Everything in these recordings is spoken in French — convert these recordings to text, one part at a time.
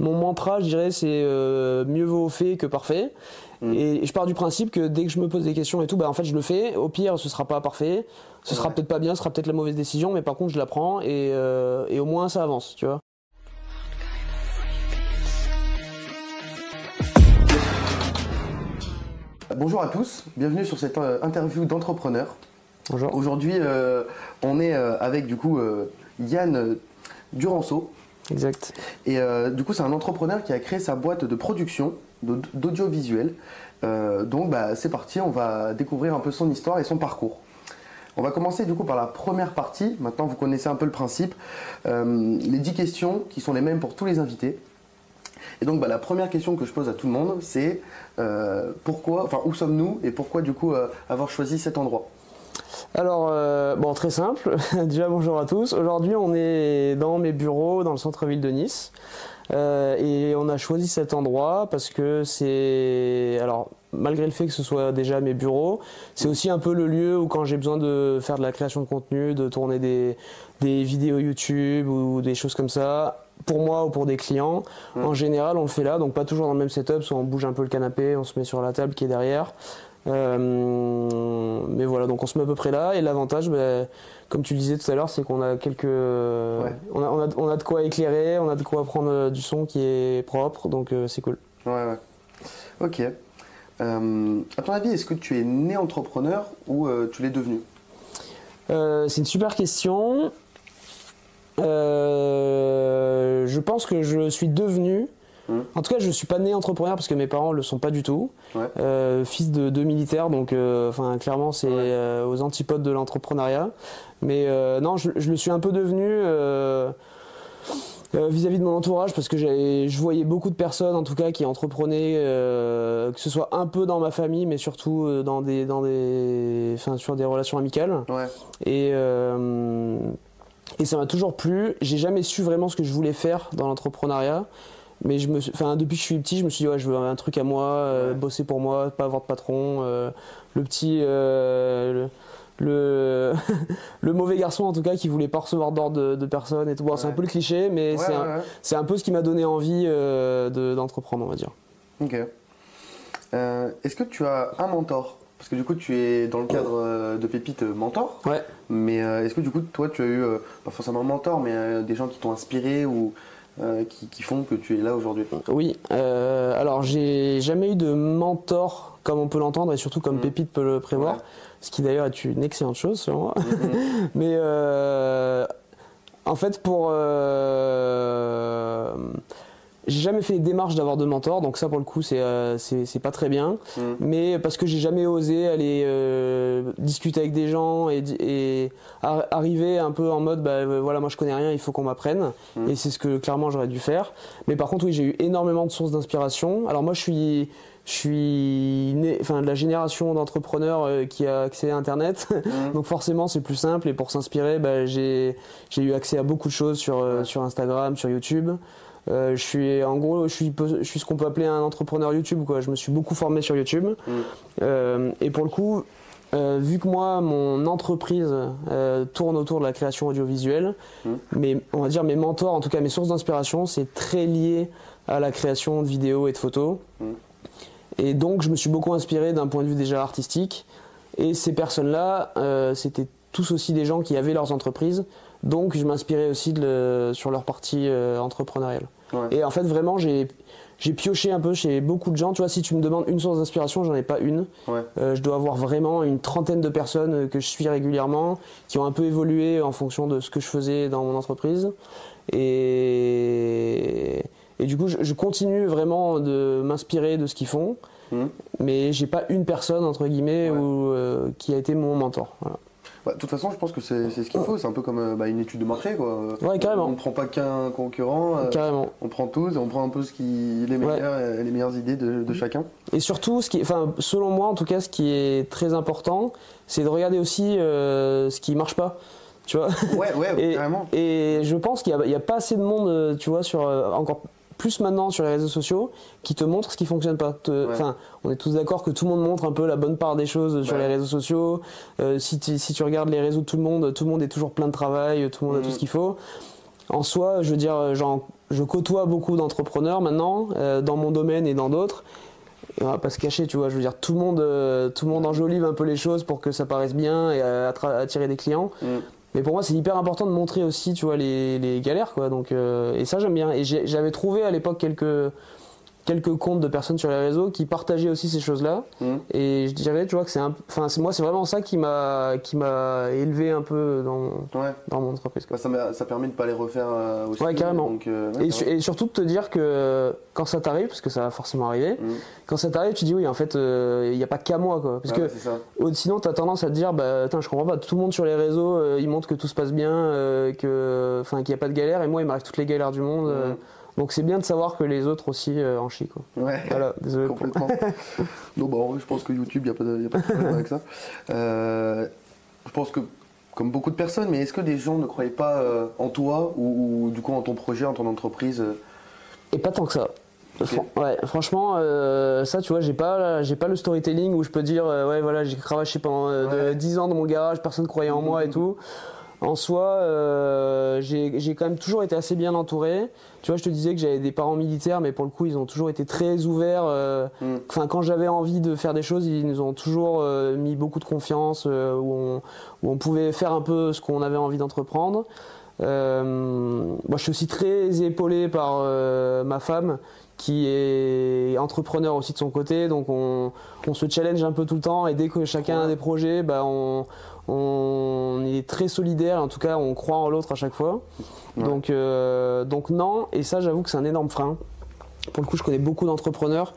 mon mantra, je dirais, c'est mieux vaut fait que parfait. Et je pars du principe que dès que je me pose des questions et tout, bah en fait je le fais. Au pire, ce sera pas parfait, ce sera peut-être pas bien, ce sera peut-être la mauvaise décision, mais par contre je la prends et au moins ça avance, tu vois. Bonjour à tous, bienvenue sur cette interview d'entrepreneur. Bonjour. Aujourd'hui, on est avec du coup Yann Duranceau. Exact. Et du coup, c'est un entrepreneur qui a créé sa boîte de production d'audiovisuel. Donc, bah, c'est parti, on va découvrir un peu son histoire et son parcours. On va commencer du coup par la première partie. Maintenant, vous connaissez un peu le principe. Les 10 questions qui sont les mêmes pour tous les invités. Et donc, bah, la première question que je pose à tout le monde, c'est où sommes-nous et pourquoi du coup avoir choisi cet endroit? Alors, bon, très simple. Déjà, bonjour à tous. Aujourd'hui, on est dans mes bureaux dans le centre-ville de Nice. Et on a choisi cet endroit parce que c'est... Alors, malgré le fait que ce soit déjà mes bureaux, c'est aussi un peu le lieu où quand j'ai besoin de faire de la création de contenu, de tourner des vidéos YouTube ou des choses comme ça, pour moi ou pour des clients, en général, on le fait là. Donc, pas toujours dans le même setup, soit on bouge un peu le canapé, on se met sur la table qui est derrière. Mais voilà, donc on se met à peu près là. Et l'avantage, comme tu le disais tout à l'heure, c'est qu'on a quelques, on a de quoi éclairer, on a de quoi prendre du son qui est propre, donc c'est cool. Ouais. Ok. À ton avis, est-ce que tu es né entrepreneur ou tu l'es devenu? C'est une super question. Je pense que je suis devenu. En tout cas, je suis pas né entrepreneur parce que mes parents le sont pas du tout. Fils de deux militaires, donc clairement c'est aux antipodes de l'entrepreneuriat. Mais non, je le suis un peu devenu vis-à-vis de mon entourage parce que je voyais beaucoup de personnes en tout cas qui entreprenaient, que ce soit un peu dans ma famille, mais surtout sur des relations amicales. Et ça m'a toujours plu. J'ai jamais su vraiment ce que je voulais faire dans l'entrepreneuriat. Mais depuis que je suis petit, je me suis dit je veux un truc à moi, bosser pour moi, pas avoir de patron, le mauvais garçon en tout cas qui voulait pas recevoir d'ordre de personne et tout. Bon, c'est un peu le cliché, mais c'est un peu ce qui m'a donné envie d'entreprendre, on va dire. Ok. Est-ce que tu as un mentor? Parce que du coup, tu es dans le cadre de Pépite mentor. Mais est-ce que du coup, toi, tu as eu, pas forcément un mentor, mais des gens qui t'ont inspiré ou qui font que tu es là aujourd'hui? Oui, alors j'ai jamais eu de mentor comme on peut l'entendre et surtout comme Pépite peut le prévoir, ce qui d'ailleurs est une excellente chose selon moi. Mais en fait j'ai jamais fait les démarches d'avoir de mentor, donc ça pour le coup c'est pas très bien. Mais parce que j'ai jamais osé aller discuter avec des gens et arriver un peu en mode voilà, moi je connais rien, il faut qu'on m'apprenne. Et c'est ce que clairement j'aurais dû faire. Mais par contre oui, j'ai eu énormément de sources d'inspiration. Alors moi je suis né, de la génération d'entrepreneurs qui a accès à Internet, donc forcément c'est plus simple. Et pour s'inspirer, j'ai eu accès à beaucoup de choses sur Instagram, sur YouTube. Je suis ce qu'on peut appeler un entrepreneur YouTube, quoi. Je me suis beaucoup formé sur YouTube. Et pour le coup, vu que moi mon entreprise tourne autour de la création audiovisuelle, mais on va dire mes mentors, en tout cas mes sources d'inspiration, c'est très lié à la création de vidéos et de photos. Et donc je me suis beaucoup inspiré d'un point de vue déjà artistique. Et ces personnes-là, c'était tous aussi des gens qui avaient leurs entreprises. Donc je m'inspirais aussi sur leur partie entrepreneuriale. Et en fait vraiment j'ai pioché un peu chez beaucoup de gens. Tu vois, si tu me demandes une source d'inspiration, j'en ai pas une. Je dois avoir vraiment une trentaine de personnes que je suis régulièrement, qui ont un peu évolué en fonction de ce que je faisais dans mon entreprise. Et du coup je continue vraiment de m'inspirer de ce qu'ils font. Mais j'ai pas une personne entre guillemets qui a été mon mentor. Voilà. De toute façon, je pense que c'est ce qu'il faut. C'est un peu comme une étude de marché, quoi. Carrément. On ne prend pas qu'un concurrent. Carrément. On prend tous et on prend un peu les meilleures idées de chacun. Et surtout, selon moi, en tout cas, ce qui est très important, c'est de regarder aussi ce qui marche pas. Tu vois. Carrément. Et je pense qu'il y a pas assez de monde, tu vois, encore plus maintenant sur les réseaux sociaux, qui te montrent ce qui fonctionne pas. On est tous d'accord que tout le monde montre un peu la bonne part des choses sur les réseaux sociaux. Si tu regardes les réseaux de tout le monde est toujours plein de travail, tout le monde a tout ce qu'il faut. En soi, je veux dire, je côtoie beaucoup d'entrepreneurs maintenant, dans mon domaine et dans d'autres. Et on va pas se cacher, tu vois, je veux dire, tout le monde enjolive un peu les choses pour que ça paraisse bien et attirer des clients. Mais pour moi, c'est hyper important de montrer aussi, tu vois, les galères, quoi. Donc, et ça, j'aime bien. Et j'avais trouvé à l'époque quelques comptes de personnes sur les réseaux qui partageaient aussi ces choses-là. Et je dirais, tu vois, que moi, c'est vraiment ça qui m'a élevé un peu dans mon entreprise, quoi. Ça permet de ne pas les refaire aussi. Ouais, carrément. Donc, et surtout de te dire que quand ça t'arrive, parce que ça va forcément arriver, quand ça t'arrive, tu dis oui, en fait, il n'y a pas qu'à moi, quoi. Parce que sinon, tu as tendance à te dire, bah, attends, je comprends pas, tout le monde sur les réseaux, il montre que tout se passe bien, qu'il n'y a pas de galère, et moi, il m'arrive toutes les galères du monde. Donc c'est bien de savoir que les autres aussi en chient, quoi. Ouais, voilà, désolé. Complètement. Non, bah, je pense que YouTube, il n'y a pas de problème avec ça. Je pense que, comme beaucoup de personnes, mais est-ce que des gens ne croyaient pas en toi ou du coup en ton projet, en ton entreprise Et pas tant que ça. Okay. Ouais, franchement, ça, tu vois, j'ai pas le storytelling où je peux dire, ouais, voilà, j'ai cravaché pendant 10 ans dans mon garage, personne ne croyait en moi et tout. En soi, j'ai quand même toujours été assez bien entouré. Tu vois, je te disais que j'avais des parents militaires, mais pour le coup, ils ont toujours été très ouverts. Quand j'avais envie de faire des choses, ils nous ont toujours mis beaucoup de confiance, où on pouvait faire un peu ce qu'on avait envie d'entreprendre. Moi, je suis aussi très épaulé par ma femme, qui est entrepreneur aussi de son côté. Donc, on se challenge un peu tout le temps. Et dès que chacun a des projets, bah, on est très solidaire, en tout cas on croit en l'autre à chaque fois. Donc non, et ça j'avoue que c'est un énorme frein. Pour le coup, je connais beaucoup d'entrepreneurs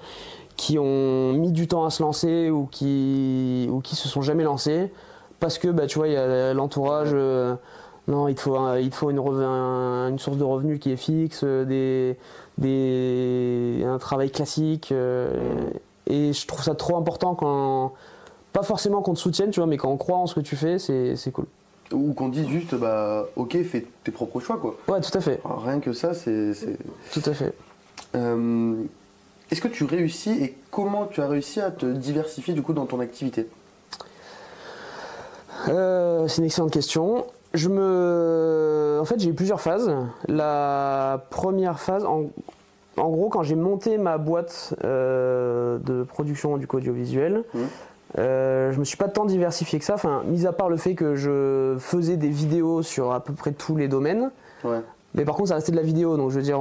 qui ont mis du temps à se lancer ou qui se sont jamais lancés parce que bah, tu vois, il y a l'entourage, non, il te faut une source de revenus qui est fixe, un travail classique, et je trouve ça trop important quand... Pas forcément qu'on te soutienne, tu vois, mais quand on croit en ce que tu fais, c'est cool. Ou qu'on dise juste, bah, ok, fais tes propres choix, quoi. Ouais, tout à fait. Alors, rien que ça, c'est... Tout à fait. Est-ce que tu réussis et comment tu as réussi à te diversifier, du coup, dans ton activité ? C'est une excellente question. En fait, j'ai eu plusieurs phases. La première phase, en gros, quand j'ai monté ma boîte de production du audiovisuel, je me suis pas tant diversifié que ça, mis à part le fait que je faisais des vidéos sur à peu près tous les domaines. Ouais. Mais par contre, ça restait de la vidéo, donc je veux dire,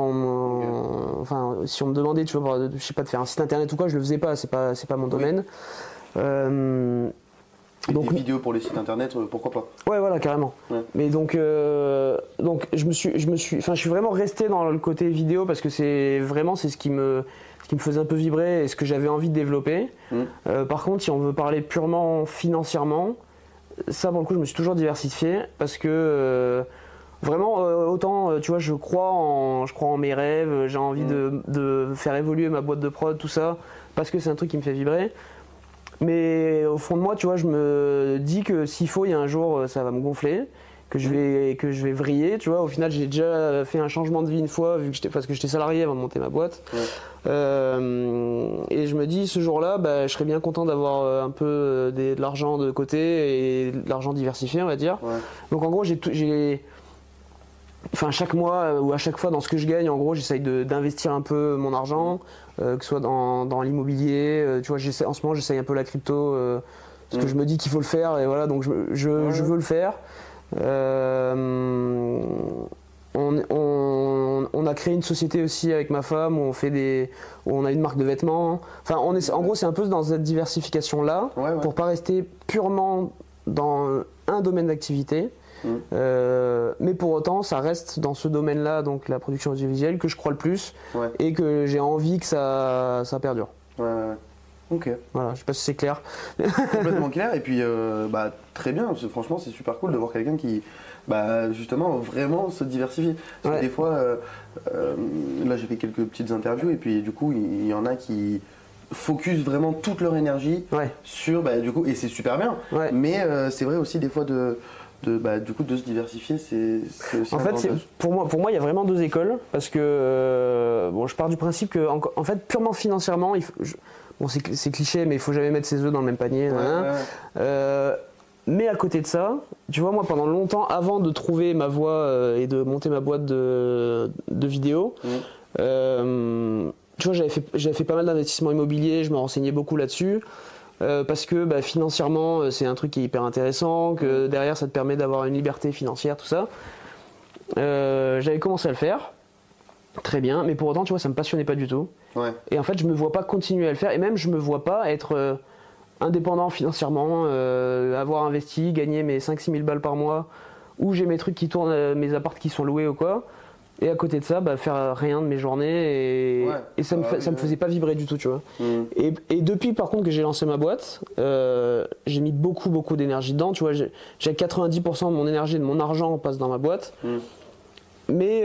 si on me demandait, tu vois, je sais pas, de faire un site internet ou quoi, je le faisais pas, c'est pas mon domaine. Donc des vidéos pour les sites internet, pourquoi pas ? Ouais, voilà, carrément. Ouais. Mais donc je suis vraiment resté dans le côté vidéo parce que c'est ce qui me faisait un peu vibrer et ce que j'avais envie de développer. Par contre, si on veut parler purement financièrement, ça, pour le coup, je me suis toujours diversifié parce que vraiment, autant, tu vois, je crois en mes rêves, j'ai envie de faire évoluer ma boîte de prod, tout ça, parce que c'est un truc qui me fait vibrer. Mais au fond de moi, tu vois, je me dis que s'il faut, il y a un jour, ça va me gonfler, que je vais vriller, tu vois. Au final, j'ai déjà fait un changement de vie une fois, parce que j'étais salarié avant de monter ma boîte. Et je me dis, ce jour-là, bah, je serais bien content d'avoir un peu de l'argent de côté et de l'argent diversifié, on va dire. Ouais. Donc en gros, chaque mois ou à chaque fois dans ce que je gagne, en gros, j'essaye d'investir un peu mon argent, que ce soit dans l'immobilier. Tu vois, en ce moment, j'essaye un peu la crypto, parce que je me dis qu'il faut le faire, et voilà, donc je veux le faire. On a créé une société aussi avec ma femme où on a une marque de vêtements. Enfin, en gros, c'est un peu dans cette diversification-là, pour pas rester purement dans un domaine d'activité. Mais pour autant, ça reste dans ce domaine-là, donc la production audiovisuelle, que je crois le plus et que j'ai envie que ça perdure. Ok. Voilà, je sais pas si c'est clair. Complètement clair, et puis très bien, franchement c'est super cool de voir quelqu'un qui justement vraiment se diversifie. Parce que des fois, là j'ai fait quelques petites interviews et puis du coup il y en a qui focus vraiment toute leur énergie sur, du coup, et c'est super bien, mais c'est vrai aussi des fois de se diversifier, c'est aussi en fait, pour moi, il y a vraiment deux écoles, parce que je pars du principe que, en fait, purement financièrement, c'est cliché, mais il faut jamais mettre ses œufs dans le même panier. Mais à côté de ça, tu vois, moi pendant longtemps, avant de trouver ma voie et de monter ma boîte de vidéos, tu vois, j'avais fait pas mal d'investissements immobiliers, je me renseignais beaucoup là-dessus. Parce que bah, financièrement, c'est un truc qui est hyper intéressant, que derrière ça te permet d'avoir une liberté financière, tout ça. J'avais commencé à le faire, très bien, mais pour autant, tu vois, ça me passionnait pas du tout. Ouais. Et en fait, je me vois pas continuer à le faire, et même je me vois pas être indépendant financièrement, avoir investi, gagner mes 5-6 000 balles par mois, ou j'ai mes trucs qui tournent, mes apparts qui sont loués ou quoi. Et à côté de ça, bah, faire rien de mes journées et ça me faisait pas vibrer du tout, tu vois. Et depuis par contre que j'ai lancé ma boîte, j'ai mis beaucoup d'énergie dedans, tu vois. J'ai 90% de mon énergie et de mon argent passe dans ma boîte. Mais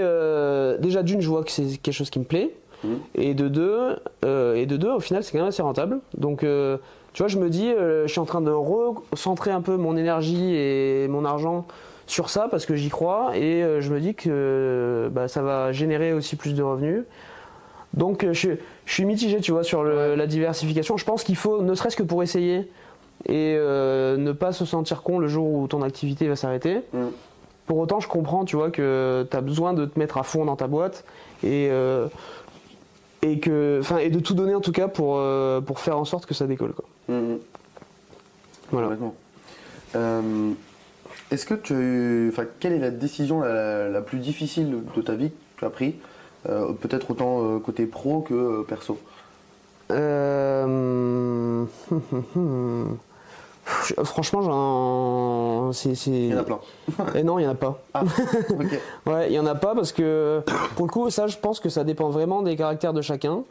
déjà d'une, je vois que c'est quelque chose qui me plaît. Et de deux, au final, c'est quand même assez rentable. Donc, tu vois, je me dis, je suis en train de recentrer un peu mon énergie et mon argent sur ça parce que j'y crois et je me dis que bah, ça va générer aussi plus de revenus. Donc je suis mitigé, tu vois, sur la diversification. Je pense qu'il faut, ne serait-ce que pour essayer et ne pas se sentir con le jour où ton activité va s'arrêter. Pour autant, je comprends, tu vois, que tu as besoin de te mettre à fond dans ta boîte et de tout donner en tout cas pour faire en sorte que ça décolle, quoi. Voilà. Est-ce que quelle est la décision la plus difficile de ta vie que tu as pris, peut-être autant côté pro que perso? Franchement, il y en a plein. Et non, il n'y en a pas. Ah, ok. Ouais, il n'y en a pas parce que pour le coup, ça, je pense que ça dépend vraiment des caractères de chacun.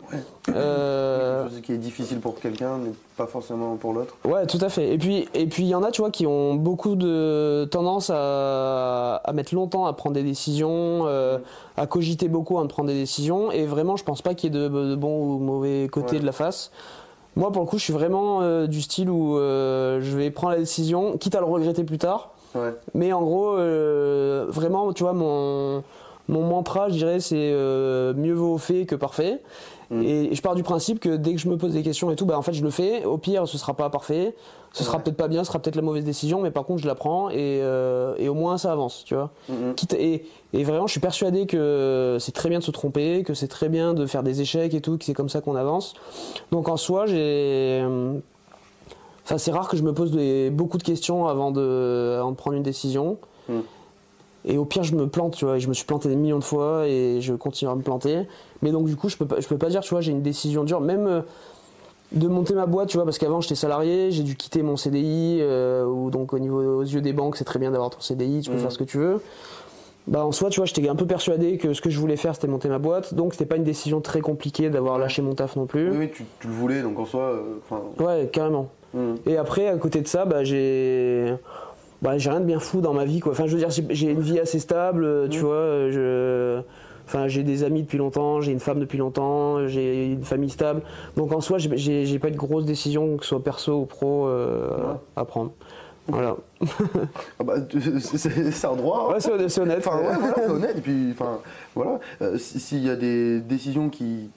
Quelque chose qui est difficile pour quelqu'un, mais pas forcément pour l'autre. Ouais, tout à fait. Et puis il y en a, tu vois, qui ont beaucoup de tendance à mettre longtemps à prendre des décisions, à cogiter beaucoup avant de prendre des décisions. Et vraiment, je pense pas qu'il y ait de bon ou mauvais côté de la face. Moi, pour le coup, je suis vraiment du style où je vais prendre la décision, quitte à le regretter plus tard. Ouais. Mais en gros, vraiment, tu vois, mon mantra, je dirais, c'est mieux vaut fait que parfait. Et je pars du principe que dès que je me pose des questions et tout, bah, en fait, je le fais. Au pire, ce sera pas parfait. Ce sera peut-être pas bien, ce sera peut-être la mauvaise décision, mais par contre, je la prends et au moins, ça avance, tu vois. Et vraiment, je suis persuadé que c'est très bien de se tromper, que c'est très bien de faire des échecs et tout, que c'est comme ça qu'on avance. Donc en soi, c'est rare que je me pose beaucoup de questions avant de prendre une décision. Et au pire, je me plante, tu vois, et je me suis planté des millions de fois et je continue à me planter. Mais donc, du coup, je peux pas dire, tu vois, j'ai une décision dure. Même de monter ma boîte, tu vois, parce qu'avant, j'étais salarié, j'ai dû quitter mon CDI, ou donc aux yeux des banques, c'est très bien d'avoir ton CDI, tu peux faire ce que tu veux. Bah, en soi, tu vois, j'étais un peu persuadé que ce que je voulais faire, c'était monter ma boîte. Donc, c'était pas une décision très compliquée d'avoir lâché mon taf non plus. Oui, tu le voulais, donc en soi. Ouais, carrément. Et après, à côté de ça, bah, j'ai rien de bien fou dans ma vie, quoi. Enfin, je veux dire, j'ai une vie assez stable, tu vois. J'ai des amis depuis longtemps, j'ai une femme depuis longtemps, j'ai une famille stable. Donc en soi, j'ai pas de grosses décisions, que ce soit perso ou pro, à prendre. Voilà. Ah bah, c'est un droit. Ouais, c'est honnête. Enfin, ouais, voilà, c'est honnête. Et puis, enfin, voilà. S'il y a des décisions qui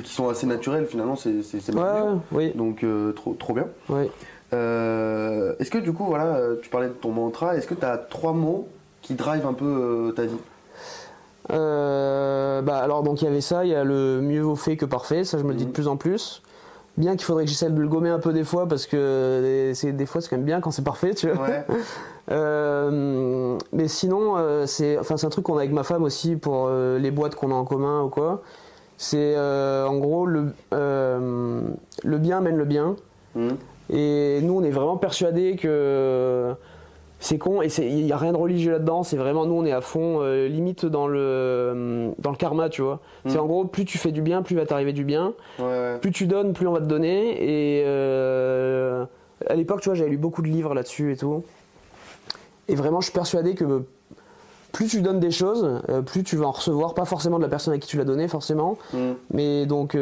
sont assez naturelles, finalement, c'est bien. Oui. Donc, trop bien. Oui. Est-ce que du coup, voilà, tu parlais de ton mantra, est-ce que tu as 3 mots qui drivent un peu ta vie? Alors, donc il y avait ça, il y a le mieux vaut fait que parfait, ça je me le dis de plus en plus. Bien qu'il faudrait que j'essaie de le gommer un peu des fois parce que des fois c'est quand même bien quand c'est parfait, tu vois. Ouais. Mais sinon, c'est un truc qu'on a avec ma femme aussi pour les boîtes qu'on a en commun ou quoi. C'est en gros le bien mène le bien. Et nous, on est vraiment persuadés que c'est con et il n'y a rien de religieux là-dedans. C'est vraiment, nous, on est à fond, limite dans le karma, tu vois. C'est en gros, plus tu fais du bien, plus va t'arriver du bien. Ouais. Plus tu donnes, plus on va te donner. Et à l'époque, tu vois, j'avais lu beaucoup de livres là-dessus et tout. Et vraiment, je suis persuadé que plus tu donnes des choses, plus tu vas en recevoir, pas forcément de la personne à qui tu l'as donné, forcément. Mais donc,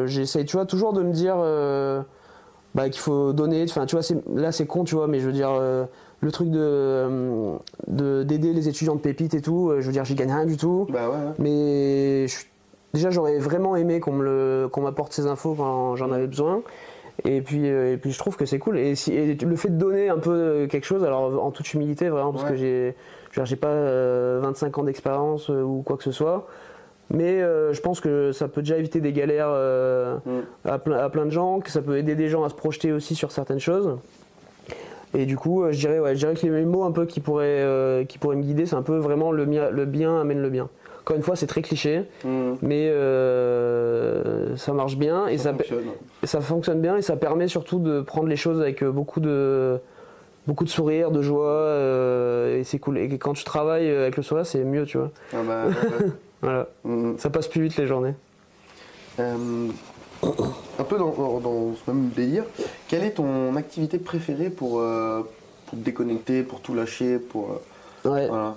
j'essaye, tu vois, toujours de me dire qu'il faut donner. Enfin, tu vois, là, c'est con, tu vois, mais je veux dire, le truc d'aider les étudiants de pépites et tout, je veux dire, j'y gagne rien du tout. Bah ouais. Mais déjà, j'aurais vraiment aimé qu'on m'apporte ces infos quand j'en avais besoin. Et puis je trouve que c'est cool. Et le fait de donner un peu quelque chose, alors en toute humilité vraiment, parce que j'ai pas 25 ans d'expérience ou quoi que ce soit, mais je pense que ça peut déjà éviter des galères à plein de gens, que ça peut aider des gens à se projeter aussi sur certaines choses. Et du coup, je dirais que les mots un peu qui pourraient me guider, c'est un peu vraiment le bien amène le bien. Encore une fois, c'est très cliché, mais ça marche bien et ça fonctionne bien et ça permet surtout de prendre les choses avec beaucoup de sourire, de joie et c'est cool. Et quand tu travailles avec le sourire, c'est mieux, tu vois. Ah bah, ouais. Voilà. Ça passe plus vite les journées. Un peu dans ce même délire, quelle est ton activité préférée pour te déconnecter, pour tout lâcher, Ouais. Voilà.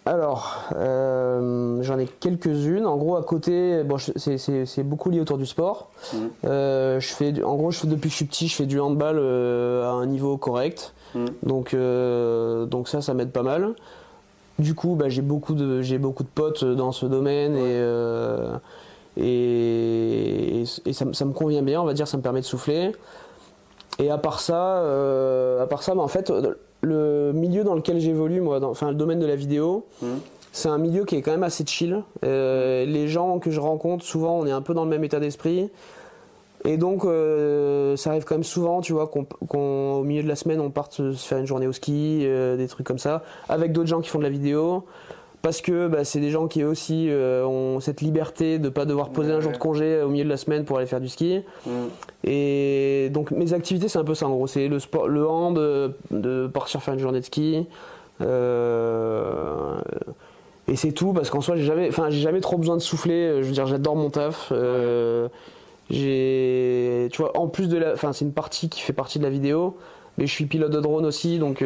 Alors, j'en ai quelques-unes. En gros, à côté, bon, c'est beaucoup lié autour du sport. Depuis que je suis petit, je fais du handball à un niveau correct. Donc ça m'aide pas mal. Du coup, j'ai beaucoup de potes dans ce domaine et ça me convient bien, on va dire, ça me permet de souffler. Et à part ça, en fait, le milieu dans lequel j'évolue, moi, le domaine de la vidéo, c'est un milieu qui est quand même assez chill. Les gens que je rencontre, souvent, on est un peu dans le même état d'esprit. Et donc, ça arrive quand même souvent, tu vois, qu'au milieu de la semaine, on parte se faire une journée au ski, des trucs comme ça, avec d'autres gens qui font de la vidéo. Parce que c'est des gens qui aussi ont cette liberté de ne pas devoir poser un jour de congé au milieu de la semaine pour aller faire du ski. Et donc mes activités, c'est un peu ça en gros. C'est le sport, le hand, de partir faire une journée de ski. Et c'est tout, parce qu'en soi, j'ai jamais trop besoin de souffler. Je veux dire, j'adore mon taf. Tu vois, en plus c'est une partie qui fait partie de la vidéo, mais je suis pilote de drone aussi, donc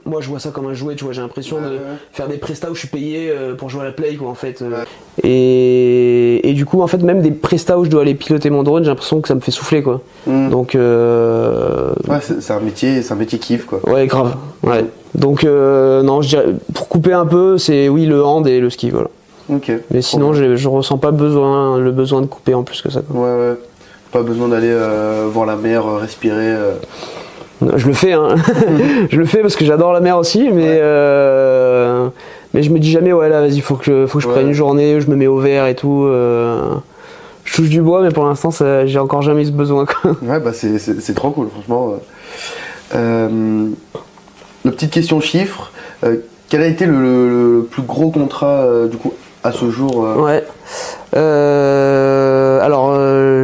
moi je vois ça comme un jouet, tu vois, j'ai l'impression de faire des prestats où je suis payé pour jouer à la play, quoi, en fait. Et du coup, en fait, même des prestats où je dois aller piloter mon drone, j'ai l'impression que ça me fait souffler, quoi. Donc c'est un métier kiff, quoi. Ouais, grave. Ouais. Donc non, je dirais, pour couper un peu, c'est le hand et le ski, voilà. Okay. Mais sinon, je ressens pas le besoin de couper en plus que ça, quoi. Ouais. Pas besoin d'aller voir la mer, respirer. Je le fais, hein. Je le fais parce que j'adore la mer aussi, mais je me dis jamais, là, vas-y, faut que je prenne une journée, je me mets au vert et tout. Je touche du bois, mais pour l'instant, j'ai encore jamais eu ce besoin, quoi. Ouais, c'est trop cool, franchement. La petite question chiffre, quel a été le plus gros contrat, du coup, à ce jour Ouais. Alors,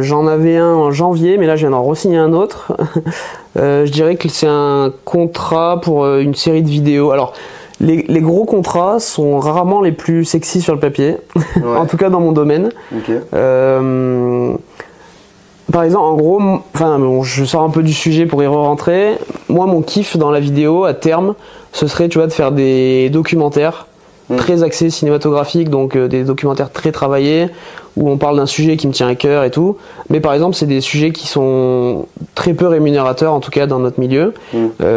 j'en avais un en janvier, mais là, je viens d'en re-signer un autre. Je dirais que c'est un contrat pour une série de vidéos. Alors, les gros contrats sont rarement les plus sexy sur le papier, en tout cas dans mon domaine. Okay. Par exemple, en gros, je sors un peu du sujet pour y rentrer. Moi, mon kiff dans la vidéo, à terme, ce serait, tu vois, de faire des documentaires très axés cinématographiques, donc des documentaires très travaillés, où on parle d'un sujet qui me tient à cœur et tout. Mais par exemple, c'est des sujets qui sont très peu rémunérateurs, en tout cas dans notre milieu.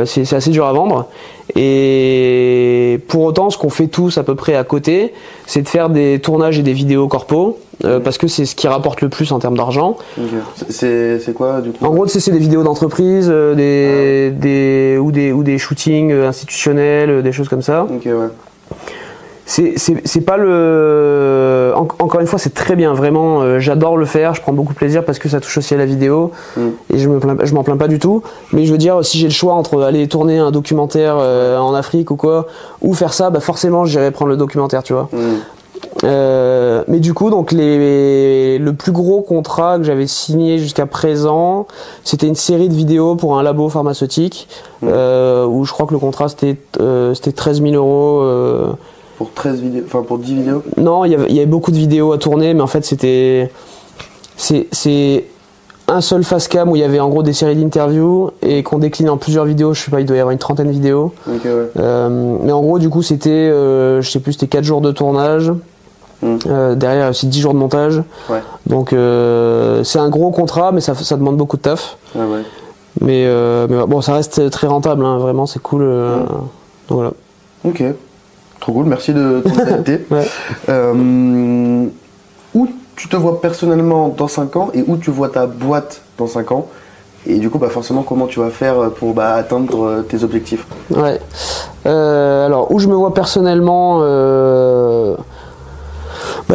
C'est assez dur à vendre. Et pour autant, ce qu'on fait tous à peu près à côté, c'est de faire des tournages et des vidéos corpo, parce que c'est ce qui rapporte le plus en termes d'argent. C'est quoi du coup? En gros, c'est des vidéos d'entreprise, ou des shootings institutionnels, des choses comme ça. Ok, ouais. C'est pas le... Encore une fois, c'est très bien, vraiment, j'adore le faire, je prends beaucoup de plaisir parce que ça touche aussi à la vidéo et je m'en plains pas du tout. Mais je veux dire, si j'ai le choix entre aller tourner un documentaire en Afrique ou quoi, ou faire ça, forcément j'irai prendre le documentaire, tu vois. Mais du coup, donc le plus gros contrat que j'avais signé jusqu'à présent, c'était une série de vidéos pour un labo pharmaceutique, où je crois que le contrat c'était 13 000 €. Pour 13 vidéos, enfin pour 10 vidéos? Non, il y avait beaucoup de vidéos à tourner, mais en fait c'est un seul face cam où il y avait en gros des séries d'interviews et qu'on décline en plusieurs vidéos. Je sais pas, il doit y avoir une trentaine de vidéos. Okay, ouais. Mais en gros, du coup, c'était, je sais plus, c'était 4 jours de tournage. Derrière aussi 10 jours de montage. Ouais. Donc c'est un gros contrat, mais ça demande beaucoup de taf. Ah ouais. Mais bon, ça reste très rentable, hein, vraiment, c'est cool. Donc voilà. Ok. Trop cool, merci de ton honnêteté. Où tu te vois personnellement dans 5 ans et où tu vois ta boîte dans 5 ans. Et du coup, forcément, comment tu vas faire pour atteindre tes objectifs? Ouais. Alors, où je me vois personnellement,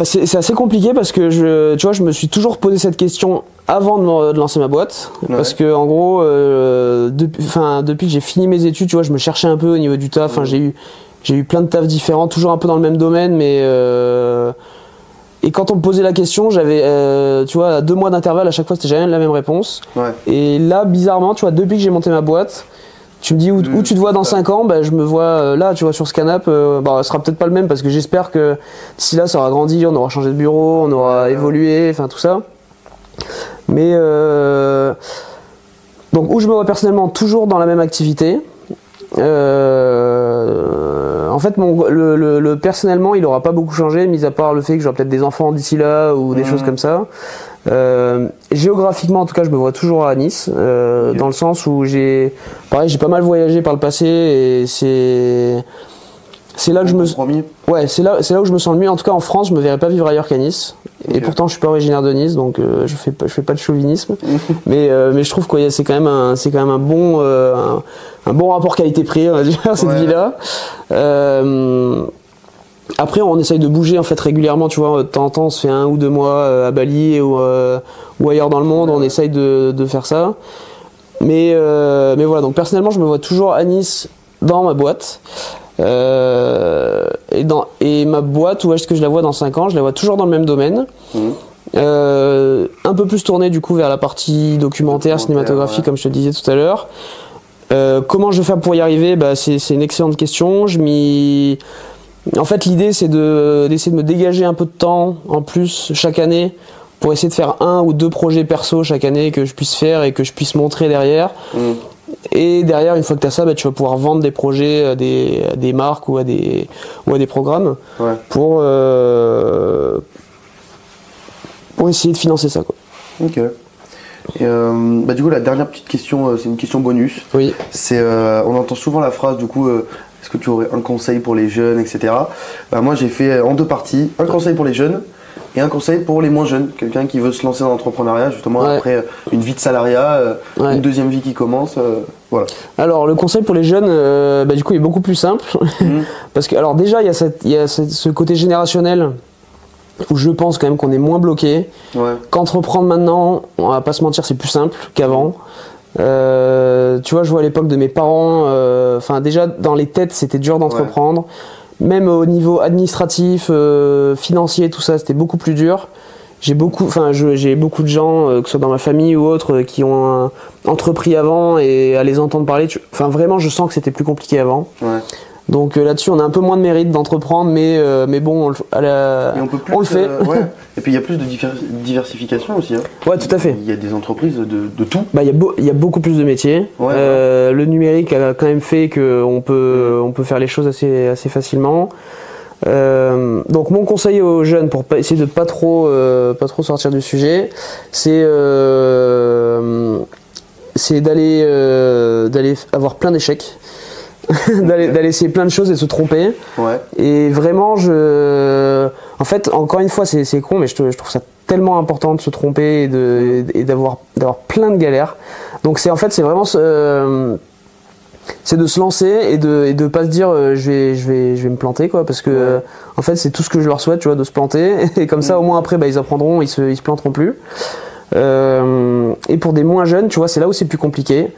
c'est assez compliqué parce que tu vois, je me suis toujours posé cette question avant de lancer ma boîte. Ouais. Parce que, en gros, depuis que j'ai fini mes études, tu vois, je me cherchais un peu au niveau du taf. Ouais. J'ai eu plein de tafs différents, toujours un peu dans le même domaine, mais. Et quand on me posait la question, j'avais, tu vois, à 2 mois d'intervalle, à chaque fois, c'était jamais la même réponse. Ouais. Et là, bizarrement, tu vois, depuis que j'ai monté ma boîte, tu me dis où tu te vois dans 5 ans, je me vois là, tu vois, sur ce canapé. Ce sera peut-être pas le même parce que j'espère que d'ici là, ça aura grandi, on aura changé de bureau, on aura évolué, enfin tout ça. Mais donc, où je me vois personnellement, toujours dans la même activité. En fait, personnellement, il n'aura pas beaucoup changé, mis à part le fait que j'aurai peut-être des enfants d'ici là ou des choses comme ça. Géographiquement, en tout cas, je me vois toujours à Nice, okay. Dans le sens où j'ai pas mal voyagé par le passé et c'est là que c'est là où je me sens le mieux. En tout cas, en France, je me verrais pas vivre ailleurs qu'à Nice. Okay. Et pourtant, je suis pas originaire de Nice, donc je fais pas de chauvinisme. mais je trouve que c'est quand même un bon rapport qualité-prix, on va dire, cette vie-là. Après, on essaye de bouger en fait régulièrement, tu vois. De temps en temps, on se fait 1 ou 2 mois à Bali ou ailleurs dans le monde. On essaye de faire ça. Mais voilà. Donc personnellement, je me vois toujours à Nice dans ma boîte. Et ma boîte, où est-ce que je la vois dans 5 ans? Je la vois toujours dans le même domaine. Un peu plus tournée du coup vers la partie documentaire, cinématographie, comme je te disais tout à l'heure. Comment je vais faire pour y arriver? C'est une excellente question. En fait, l'idée, c'est d'essayer de me dégager un peu de temps en plus chaque année pour essayer de faire 1 ou 2 projets perso chaque année que je puisse faire et que je puisse montrer derrière. Et derrière, une fois que tu as ça, tu vas pouvoir vendre des projets à des marques ou à des programmes pour essayer de financer ça, quoi. Ok. Et du coup, la dernière petite question, c'est une question bonus. Oui. On entend souvent la phrase, du coup, est-ce que tu aurais un conseil pour les jeunes, etc. Moi, j'ai fait en 2 parties, un conseil pour les jeunes et un conseil pour les moins jeunes. Quelqu'un qui veut se lancer dans l'entrepreneuriat, justement, après une vie de salariat, une deuxième vie qui commence. Voilà. Alors, le conseil pour les jeunes, du coup, il est beaucoup plus simple. Parce que, alors déjà, il y a ce côté générationnel où je pense quand même qu'on est moins bloqué. Qu'entreprendre maintenant, on va pas se mentir, c'est plus simple qu'avant. Tu vois, je vois à l'époque de mes parents, déjà dans les têtes, c'était dur d'entreprendre. Même au niveau administratif, financier, tout ça, c'était beaucoup plus dur. J'ai beaucoup de gens, que ce soit dans ma famille ou autres, qui ont entrepris avant, et à les entendre parler, vraiment, je sens que c'était plus compliqué avant. Donc là-dessus, on a un peu moins de mérite d'entreprendre, mais bon, on le fait. Et puis il y a plus de diversification aussi. Ouais, tout à fait. Il y a des entreprises de tout. Il y a beaucoup plus de métiers. Le numérique a quand même fait qu'on peut faire les choses assez facilement. Donc mon conseil aux jeunes, pour essayer de pas trop sortir du sujet, c'est d'aller avoir plein d'échecs. d'aller essayer plein de choses et de se tromper. Et vraiment, en fait, encore une fois, c'est con, mais je trouve ça tellement important de se tromper et d'avoir plein de galères. Donc c'est vraiment c'est de se lancer et de pas se dire je vais me planter, quoi, parce que en fait c'est tout ce que je leur souhaite, tu vois, de se planter, et comme ça au moins après ils apprendront, ils se planteront plus. Et pour des moins jeunes, tu vois, c'est là où c'est plus compliqué.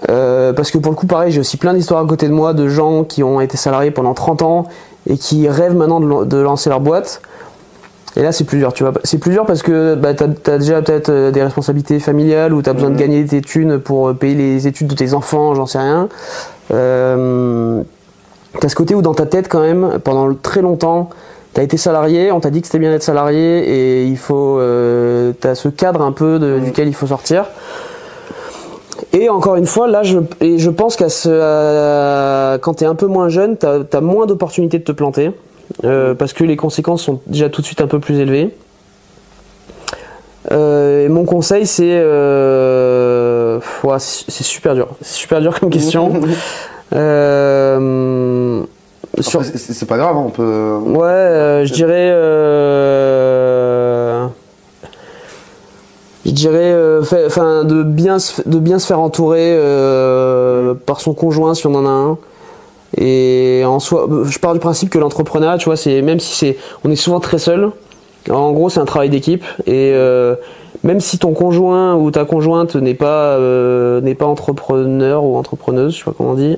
Parce que pour le coup, pareil, j'ai aussi plein d'histoires à côté de moi de gens qui ont été salariés pendant 30 ans et qui rêvent maintenant de lancer leur boîte. Et là, c'est plus dur, tu vois. C'est plus dur parce que t'as déjà peut-être des responsabilités familiales ou t'as besoin de gagner tes thunes pour payer les études de tes enfants, j'en sais rien. T'as ce côté où dans ta tête, quand même, pendant très longtemps, t'as été salarié, on t'a dit que c'était bien d'être salarié, et t'as ce cadre un peu duquel il faut sortir. Et encore une fois, là, je pense quand t'es un peu moins jeune, t'as moins d'opportunités de te planter, parce que les conséquences sont déjà tout de suite un peu plus élevées. Et mon conseil, c'est super dur. C'est super dur comme question. C'est pas grave, on peut. Je dirais. Je dirais de bien se faire entourer par son conjoint si on en a un. Et en soi, je pars du principe que l'entrepreneuriat, tu vois, même si on est souvent très seul. En gros, c'est un travail d'équipe et même si ton conjoint ou ta conjointe n'est pas entrepreneur ou entrepreneuse, je sais pas comment on dit,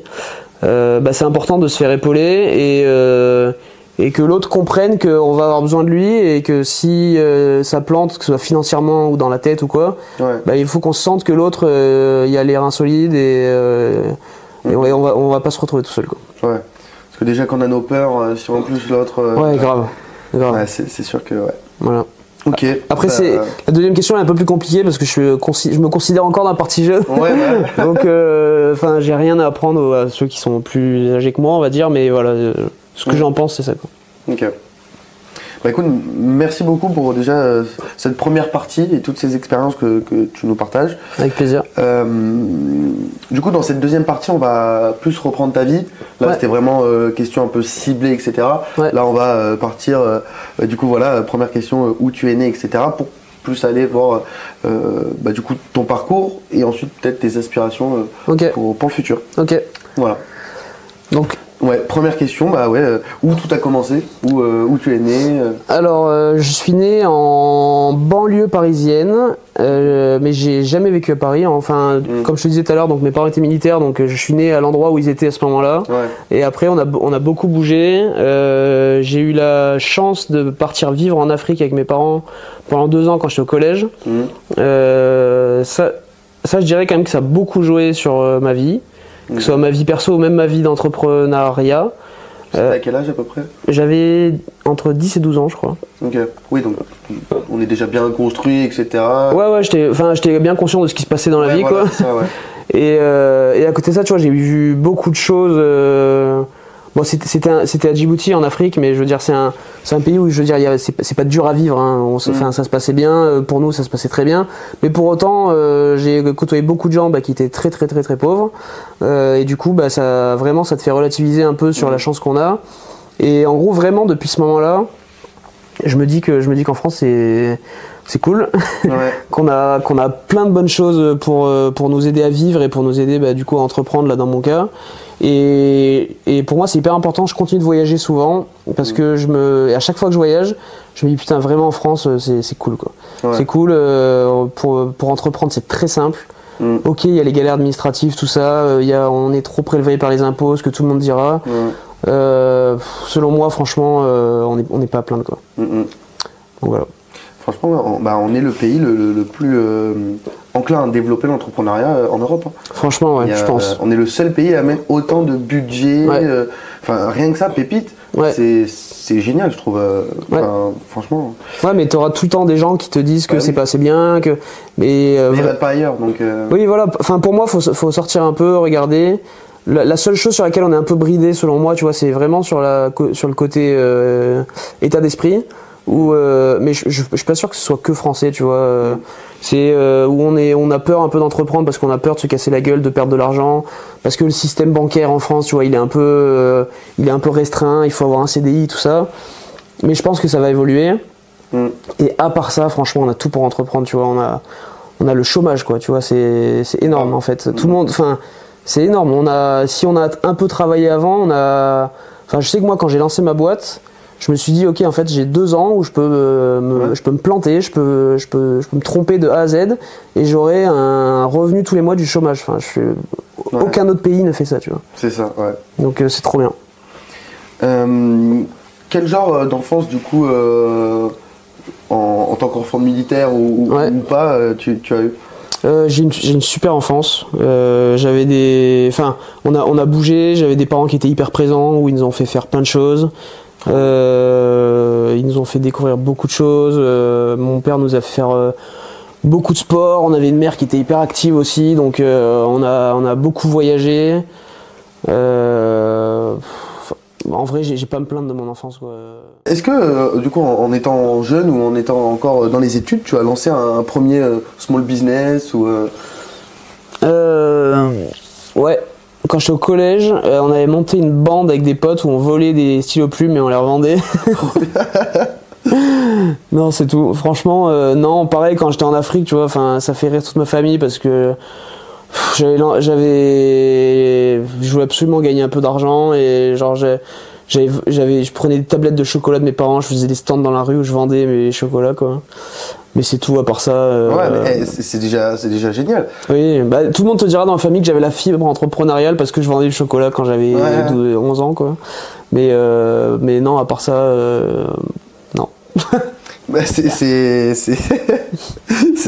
c'est important de se faire épauler et que l'autre comprenne qu'on va avoir besoin de lui et que si ça plante, que ce soit financièrement ou dans la tête ou quoi, il faut qu'on se sente que l'autre y a les reins solides et on va pas se retrouver tout seul, quoi. Ouais. Parce que déjà qu'on a nos peurs, si en plus l'autre. Ouais, grave. Ouais, c'est sûr que ouais. Voilà. Ok. Après, la deuxième question est un peu plus compliquée parce que je me considère encore d'un parti jeune. Ouais. Donc, j'ai rien à apprendre à ceux qui sont plus âgés que moi, on va dire, mais voilà, ce que j'en pense, c'est ça, quoi. Ok. Bah écoute, merci beaucoup pour déjà cette première partie et toutes ces expériences que tu nous partages. Avec plaisir. Du coup, dans cette deuxième partie, on va plus reprendre ta vie. Là, c'était vraiment question un peu ciblée, etc. Ouais. Là, on va partir, du coup, voilà, première question, où tu es né, etc. Pour plus aller voir, du coup, ton parcours et ensuite peut-être tes aspirations pour le futur. Ok. Voilà. Donc, ouais, première question, où tout a commencé, où tu es né Alors, je suis né en banlieue parisienne, mais j'ai jamais vécu à Paris. Enfin, comme je te disais tout à l'heure, donc mes parents étaient militaires, donc je suis né à l'endroit où ils étaient à ce moment-là. Ouais. Et après, on a beaucoup bougé. J'ai eu la chance de partir vivre en Afrique avec mes parents pendant 2 ans quand j'étais au collège. Ça, je dirais quand même que ça a beaucoup joué sur ma vie. Que ce soit ma vie perso ou même ma vie d'entrepreneuriat. C'était à quel âge à peu près ? J'avais entre 10 et 12 ans, je crois. Ok, oui, donc on est déjà bien construit, etc. Ouais, j'étais bien conscient de ce qui se passait dans la vie, voilà, quoi. C'est ça, ouais. Et à côté de ça, tu vois, j'ai vu beaucoup de choses. Bon, c'était à Djibouti, en Afrique, mais je veux dire, c'est un pays où, je veux dire, c'est pas dur à vivre. Hein. Ça se passait bien. Pour nous, ça se passait très bien. Mais pour autant, j'ai côtoyé beaucoup de gens qui étaient très, très, très, très pauvres. Et du coup, ça te fait relativiser un peu sur la chance qu'on a. Et en gros, vraiment, depuis ce moment-là, je me dis qu'en France, c'est cool, qu'on a plein de bonnes choses pour nous aider à vivre et pour nous aider du coup à entreprendre, là, dans mon cas. Et pour moi, c'est hyper important. Je continue de voyager souvent parce que à chaque fois que je voyage, je me dis putain, vraiment en France, c'est cool, quoi. Ouais. C'est cool. Pour entreprendre, c'est très simple. Ok, il y a les galères administratives, tout ça. On est trop prélevé par les impôts, ce que tout le monde dira. Selon moi, franchement, on n'est pas à plaindre, quoi. Donc voilà. Franchement, on est le pays le plus enclin à développer l'entrepreneuriat en Europe. Hein. Franchement, ouais, je pense. On est le seul pays à mettre autant de budget. Rien que ça, pépite. Ouais. C'est génial, je trouve. Franchement. Ouais, mais tu auras tout le temps des gens qui te disent que c'est pas assez bien. Mais ils ne pas ailleurs. Donc, Oui, voilà. Enfin, pour moi, il faut sortir un peu, regarder. La seule chose sur laquelle on est un peu bridé, selon moi, tu vois, c'est vraiment sur le côté état d'esprit. Mais je suis pas sûr que ce soit que français, tu vois. C'est où on a peur un peu d'entreprendre parce qu'on a peur de se casser la gueule, de perdre de l'argent, parce que le système bancaire en France, tu vois, il est un peu restreint. Il faut avoir un CDI, tout ça. Mais je pense que ça va évoluer. Et à part ça, franchement, on a tout pour entreprendre, tu vois. On a le chômage, quoi, tu vois. C'est énorme, en fait. Tout le monde, c'est énorme. Si on a un peu travaillé avant, je sais que moi, quand j'ai lancé ma boîte, je me suis dit, ok, en fait, j'ai 2 ans où je peux me planter, je peux me tromper de A à Z et j'aurai un revenu tous les mois du chômage. Enfin, aucun autre pays ne fait ça, tu vois. C'est ça, ouais. Donc, c'est trop bien. Quel genre d'enfance, du coup, en tant qu'enfant de militaire ou pas, tu as eu ? J'ai une super enfance. On a bougé. J'avais des parents qui étaient hyper présents, où ils nous ont fait faire plein de choses. Ils nous ont fait découvrir beaucoup de choses. Mon père nous a fait faire beaucoup de sport. On avait une mère qui était hyper active aussi, donc on a beaucoup voyagé. En vrai, j'ai pas à me plaindre de mon enfance, quoi. Est-ce que, du coup, en étant jeune ou en étant encore dans les études, tu as lancé un premier small business ou Ouais. Quand j'étais au collège, on avait monté une bande avec des potes où on volait des stylos plumes et on les revendait. Non, c'est tout. Franchement, non, pareil, quand j'étais en Afrique, tu vois, enfin, ça fait rire toute ma famille parce que je voulais absolument gagner un peu d'argent et genre, je prenais des tablettes de chocolat de mes parents, je faisais des stands dans la rue où je vendais mes chocolats, quoi. Mais c'est tout, à part ça. Ouais, mais c'est déjà génial. Oui, bah, tout le monde te dira dans la famille que j'avais la fibre entrepreneuriale parce que je vendais du chocolat quand j'avais 11 ans, quoi. Mais non, à part ça, non. Bah, c'est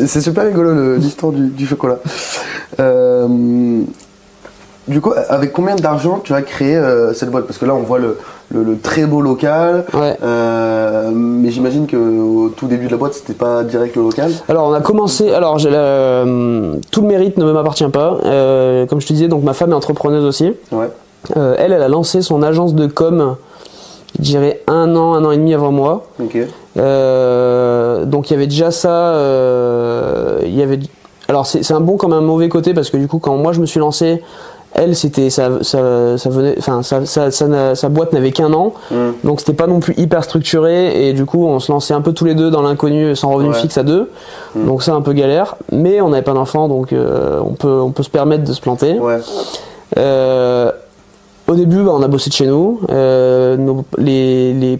super rigolo l'histoire du chocolat. Du coup, avec combien d'argent tu as créé cette boîte? Parce que là, on voit le très beau local, ouais. Mais j'imagine qu'au tout début de la boîte, c'était pas direct le local. Alors, on a commencé. Alors, tout le mérite ne m'appartient pas. Comme je te disais, donc ma femme est entrepreneuse aussi. Ouais. Elle a lancé son agence de com, je dirais un an et demi avant moi. Ok. Donc, il y avait déjà ça. Alors, c'est un bon comme un mauvais côté parce que du coup, quand moi je me suis lancé. Elle, c'était sa boîte n'avait qu'un an, donc c'était pas non plus hyper structuré et du coup on se lançait un peu tous les deux dans l'inconnu sans revenu fixe à deux, donc ça un peu galère, mais on n'avait pas d'enfant donc on peut se permettre de se planter. Ouais. Au début, on a bossé de chez nous. Les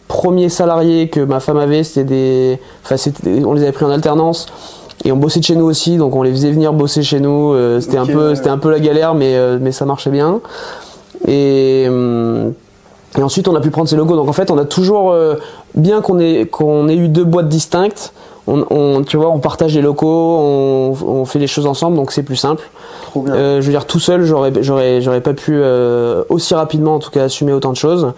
premiers salariés que ma femme avait, on les avait pris en alternance. Et on bossait de chez nous aussi, donc on les faisait venir bosser chez nous. C'était un peu la galère, mais ça marchait bien. Et ensuite, on a pu prendre ces locaux. Donc en fait, on a toujours, bien qu'on ait eu deux boîtes distinctes, tu vois, on partage les locaux, on fait les choses ensemble, donc c'est plus simple. Trop bien. Je veux dire, tout seul, j'aurais pas pu aussi rapidement, en tout cas, assumer autant de choses.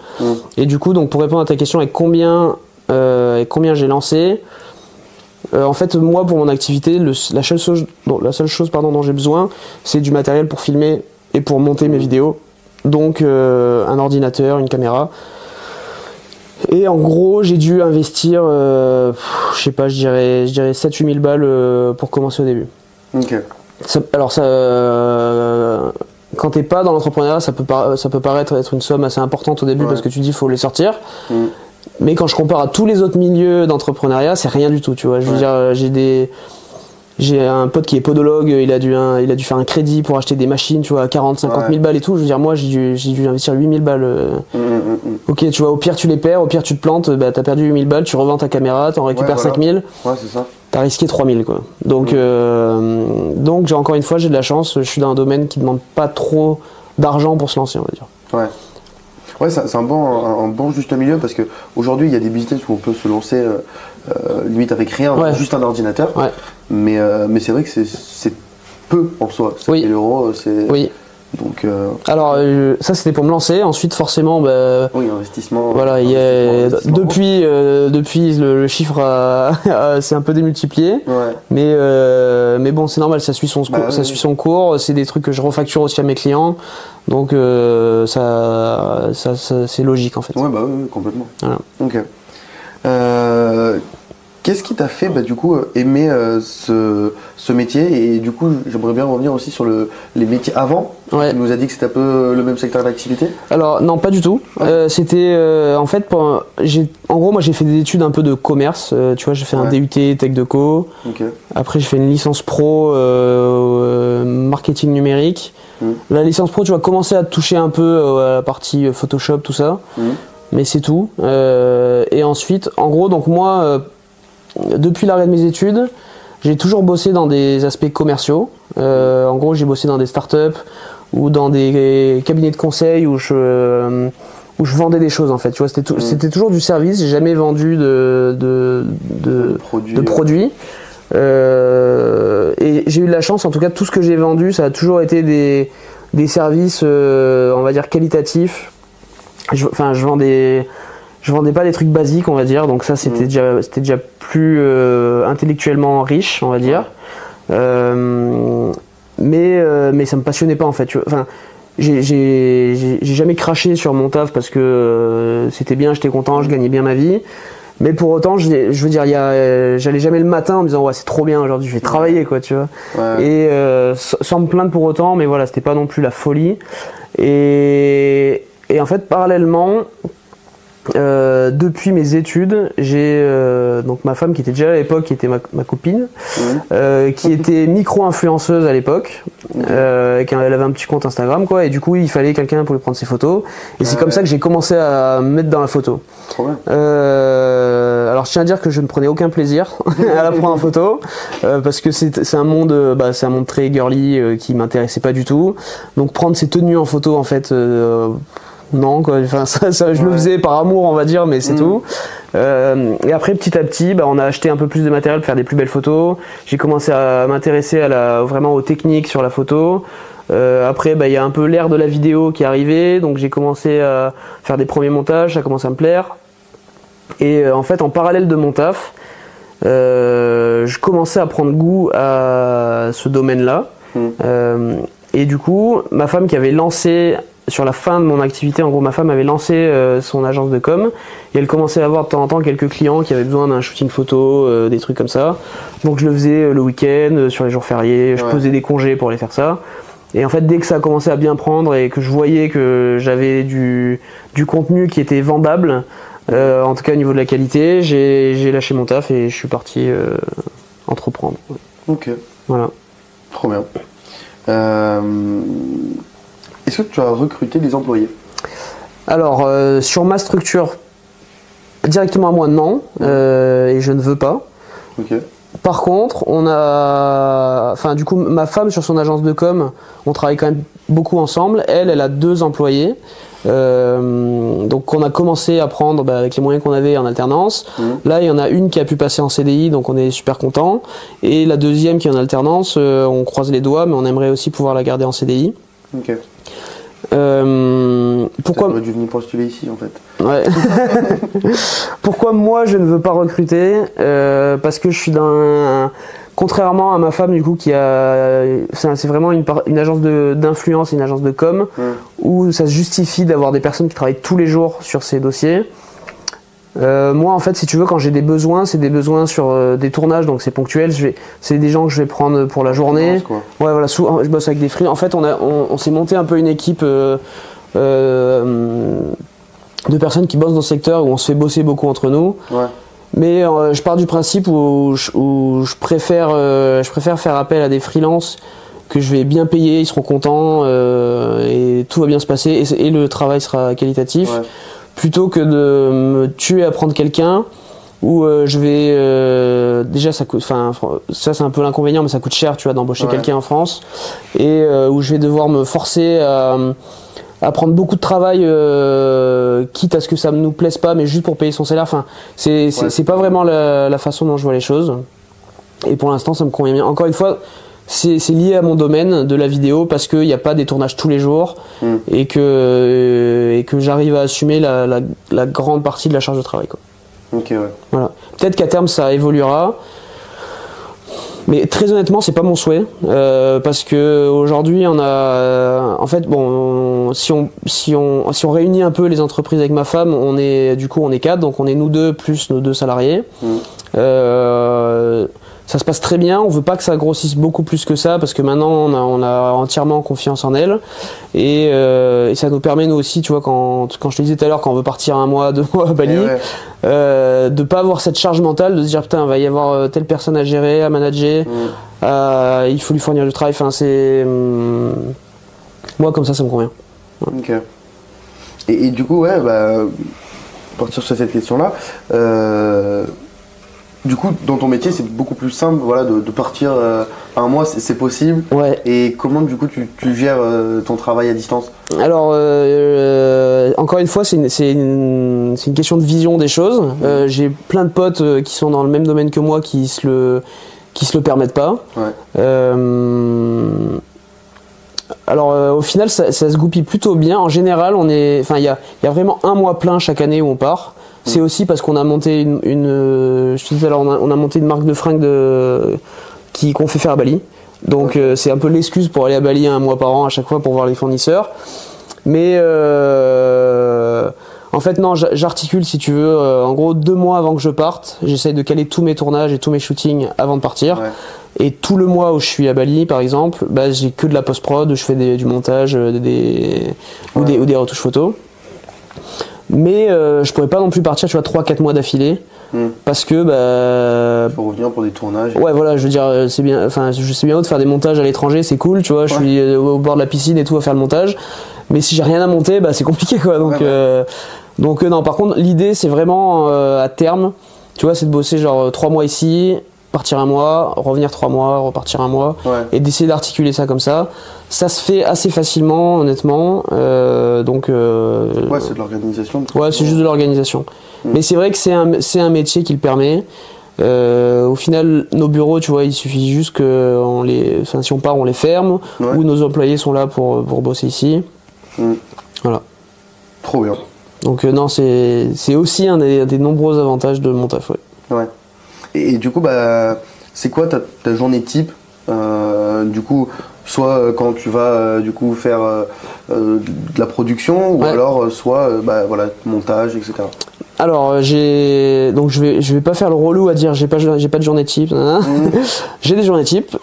Et du coup, donc pour répondre à ta question, avec combien j'ai lancé. En fait, moi, pour mon activité, la seule chose dont j'ai besoin, c'est du matériel pour filmer et pour monter mes vidéos. Donc, un ordinateur, une caméra. Et en gros, j'ai dû investir, je sais pas, je dirais 7-8 000 balles pour commencer au début. Ok. Quand t'es pas dans l'entrepreneuriat, ça peut paraître être une somme assez importante au début parce que tu dis qu'il faut les sortir. Mais quand je compare à tous les autres milieux d'entrepreneuriat, c'est rien du tout, tu vois. Je veux dire, j'ai un pote qui est podologue, il a dû faire un crédit pour acheter des machines, tu vois, à 40-50 000 balles et tout. Je veux dire, moi, j'ai dû investir 8 000 balles. Ok, tu vois, au pire, tu les perds, au pire, tu te plantes, bah, t'as perdu 8 000 balles, tu revends ta caméra, t'en récupères 5 000. Ouais, c'est ça. T'as risqué 3 000, quoi. Donc, encore une fois, j'ai de la chance, je suis dans un domaine qui demande pas trop d'argent pour se lancer, on va dire. Ouais. Ouais, c'est un bon juste milieu parce qu'aujourd'hui, il y a des business où on peut se lancer limite avec rien, juste un ordinateur. Ouais. Mais c'est vrai que c'est peu en soi. 5 000 euros, c'est. Oui. Donc, alors, ça c'était pour me lancer. Ensuite, forcément, oui, investissement. Voilà, depuis le chiffre s'est un peu démultiplié. Ouais. Mais bon, c'est normal, ça suit son cours. C'est des trucs que je refacture aussi à mes clients. Donc, ça c'est logique en fait. Ouais, oui, complètement. Voilà. Ok. Qu'est-ce qui t'a fait du coup aimer ce métier? Et du coup, j'aimerais bien revenir aussi sur les métiers avant. Ouais. Tu nous as dit que c'était un peu le même secteur d'activité. Alors non, pas du tout. Ouais. C'était en fait, en gros, moi j'ai fait des études un peu de commerce. Tu vois, j'ai fait un DUT Tech Deco. Okay. Après, j'ai fait une licence pro marketing numérique. La licence pro, tu vas commencer à toucher un peu à la partie Photoshop, tout ça. Mais c'est tout. Et ensuite, en gros, donc moi. Depuis l'arrêt de mes études, j'ai toujours bossé dans des aspects commerciaux. En gros, j'ai bossé dans des startups ou dans des cabinets de conseil où je vendais des choses en fait. Tu vois, c'était toujours du service. J'ai jamais vendu de produits. Et j'ai eu de la chance. En tout cas, tout ce que j'ai vendu, ça a toujours été des services, on va dire qualitatifs. Je vendais pas des trucs basiques, on va dire, donc ça c'était déjà plus intellectuellement riche, on va dire. Mais ça me passionnait pas en fait. Enfin, j'ai jamais craché sur mon taf parce que c'était bien, j'étais content, je gagnais bien ma vie. Mais pour autant, je veux dire, j'allais jamais le matin en me disant ouais c'est trop bien aujourd'hui, je vais travailler quoi, tu vois. Ouais. Et sans me plaindre pour autant, mais voilà, c'était pas non plus la folie. Et en fait, parallèlement. Depuis mes études, j'ai donc ma femme qui était déjà à l'époque, qui était ma copine, qui était micro-influenceuse à l'époque, elle avait un petit compte Instagram quoi, et du coup il fallait quelqu'un pour lui prendre ses photos, et c'est comme ça que j'ai commencé à me mettre dans la photo. Trop bien. Alors je tiens à dire que je ne prenais aucun plaisir à la prendre en photo, parce que c'est un monde très girly qui m'intéressait pas du tout, donc prendre ses tenues en photo en fait. Non, quoi. Enfin, je le faisais par amour, on va dire, mais c'est tout. Et après, petit à petit, on a acheté un peu plus de matériel pour faire des plus belles photos. J'ai commencé à m'intéresser vraiment aux techniques sur la photo. Après, il y a un peu l'ère de la vidéo qui est arrivée, donc j'ai commencé à faire des premiers montages, ça a commencé à me plaire. Et en fait, en parallèle de mon taf, je commençais à prendre goût à ce domaine-là. Et du coup, ma femme qui avait lancé... Sur la fin de mon activité, en gros, ma femme avait lancé son agence de com et elle commençait à avoir de temps en temps quelques clients qui avaient besoin d'un shooting photo, des trucs comme ça. Donc je le faisais le week-end, sur les jours fériés, je posais des congés pour aller faire ça. Et en fait, dès que ça a commencé à bien prendre et que je voyais que j'avais du contenu qui était vendable, en tout cas au niveau de la qualité, j'ai lâché mon taf et je suis parti entreprendre. Ok. Voilà. Trop bien. Est-ce que tu as recruté des employés? Alors, sur ma structure, directement à moi, non. Et je ne veux pas. Okay. Par contre, du coup, ma femme, sur son agence de com, on travaille quand même beaucoup ensemble. Elle a 2 employés. Donc, on a commencé à prendre avec les moyens qu'on avait en alternance. Là, il y en a une qui a pu passer en CDI, donc on est super content. Et la deuxième qui est en alternance, on croise les doigts, mais on aimerait aussi pouvoir la garder en CDI. Ok. Pourquoi tu aurais dû venir postuler ici en fait. Ouais. Pourquoi moi je ne veux pas recruter parce que je suis contrairement à ma femme du coup c'est vraiment une agence d'influence, une agence de com où ça se justifie d'avoir des personnes qui travaillent tous les jours sur ces dossiers. Moi en fait si tu veux quand j'ai des besoins, c'est des besoins sur des tournages donc c'est ponctuel, c'est des gens que je vais prendre pour la journée. Ouais voilà, souvent je bosse avec des freelances. En fait on s'est monté un peu une équipe de personnes qui bossent dans ce secteur où on se fait bosser beaucoup entre nous. Ouais. Mais je pars du principe où je préfère faire appel à des freelances que je vais bien payer, ils seront contents et tout va bien se passer et le travail sera qualitatif. Ouais. Plutôt que de me tuer à prendre quelqu'un où je vais déjà ça coûte, ça c'est un peu l'inconvénient mais ça coûte cher tu vois d'embaucher quelqu'un en France et où je vais devoir me forcer à prendre beaucoup de travail quitte à ce que ça ne nous plaise pas mais juste pour payer son salaire. Enfin c'est pas vraiment la façon dont je vois les choses et pour l'instant ça me convient bien. Encore une fois c'est lié à mon domaine de la vidéo parce qu'il n'y a pas des tournages tous les jours et que j'arrive à assumer la grande partie de la charge de travail quoi. Ok ouais. Voilà. Peut-être qu'à terme ça évoluera, mais très honnêtement c'est pas mon souhait parce que aujourd'hui on a en fait bon si on réunit un peu les entreprises avec ma femme on est 4 donc on est nous 2 plus nos 2 salariés. Ça se passe très bien, on veut pas que ça grossisse beaucoup plus que ça parce que maintenant on a entièrement confiance en elle et ça nous permet nous aussi, tu vois, quand je te disais tout à l'heure quand on veut partir 1 mois, 2 mois à Bali, de pas avoir cette charge mentale de se dire putain il va y avoir telle personne à gérer, à manager, il faut lui fournir du travail, enfin moi comme ça me convient. Ok. Et du coup partir sur cette question là. Du coup, dans ton métier, c'est beaucoup plus simple de partir 1 mois, c'est possible. Ouais. Et comment, du coup, tu gères ton travail à distance? Alors, encore une fois, c'est une question de vision des choses. J'ai plein de potes qui sont dans le même domaine que moi qui se le permettent pas. Ouais. Alors, au final, ça se goupille plutôt bien. En général, il y a vraiment 1 mois plein chaque année où on part. C'est aussi parce qu'on a monté je te disais alors, on a monté une marque de fringues qu'on fait faire à Bali. Donc c'est un peu l'excuse pour aller à Bali 1 mois par an à chaque fois pour voir les fournisseurs. Mais en fait non, j'articule si tu veux. En gros 2 mois avant que je parte, j'essaye de caler tous mes tournages et tous mes shootings avant de partir. Ouais. Et tout le mois où je suis à Bali par exemple, j'ai que de la post-prod, je fais du montage ou des retouches photos. Mais je pourrais pas non plus partir, tu vois, 3-4 mois d'affilée. Parce que faut revenir pour des tournages. Ouais, voilà, je veux dire, c'est bien, enfin, je sais bien de faire des montages à l'étranger, c'est cool, tu vois, je suis au bord de la piscine et tout à faire le montage. Mais si j'ai rien à monter, c'est compliqué, quoi. Donc, non, par contre, l'idée, c'est vraiment à terme, tu vois, c'est de bosser genre 3 mois ici, partir 1 mois, revenir 3 mois, repartir 1 mois, et d'essayer d'articuler ça comme ça. Ça se fait assez facilement, honnêtement. Ouais, c'est de l'organisation. Ouais, c'est juste de l'organisation. Mais c'est vrai que c'est un métier qui le permet. Au final, nos bureaux, tu vois, il suffit juste que si on part, on les ferme, ou nos employés sont là pour bosser ici. Voilà. Trop bien. Donc non, c'est aussi un des nombreux avantages de mon taf. Ouais. Et du coup, c'est quoi ta journée type du coup, soit quand tu vas du coup faire de la production, ou alors soit montage, etc. Alors je vais pas faire le relou à dire j'ai pas de journée type. J'ai des journées types.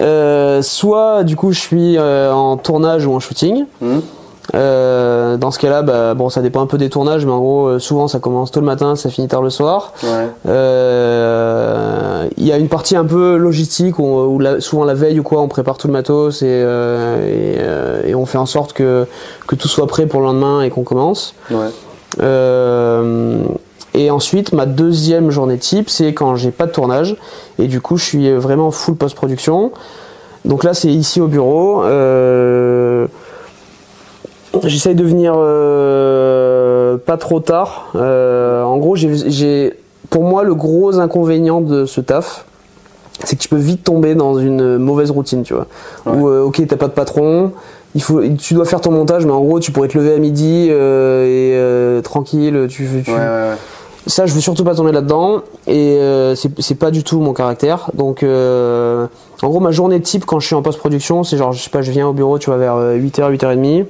Soit du coup je suis en tournage ou en shooting. Dans ce cas-là, ça dépend un peu des tournages, mais en gros, souvent ça commence tôt le matin, ça finit tard le soir. Il y a une partie un peu logistique où souvent la veille ou quoi, on prépare tout le matos et on fait en sorte que tout soit prêt pour le lendemain et qu'on commence. Et ensuite, ma deuxième journée type, c'est quand j'ai pas de tournage et du coup, je suis vraiment full post-production. Donc là, c'est ici au bureau. J'essaye de venir pas trop tard. En gros, pour moi, le gros inconvénient de ce taf, c'est que tu peux vite tomber dans une mauvaise routine, tu vois. Où, ok, t'as pas de patron, tu dois faire ton montage, mais en gros, tu pourrais te lever à midi tranquille. Ça, je veux surtout pas tomber là-dedans. Et c'est pas du tout mon caractère. Donc, en gros, ma journée type quand je suis en post-production, c'est genre, je sais pas, je viens au bureau, tu vois, vers 8h, 8h30.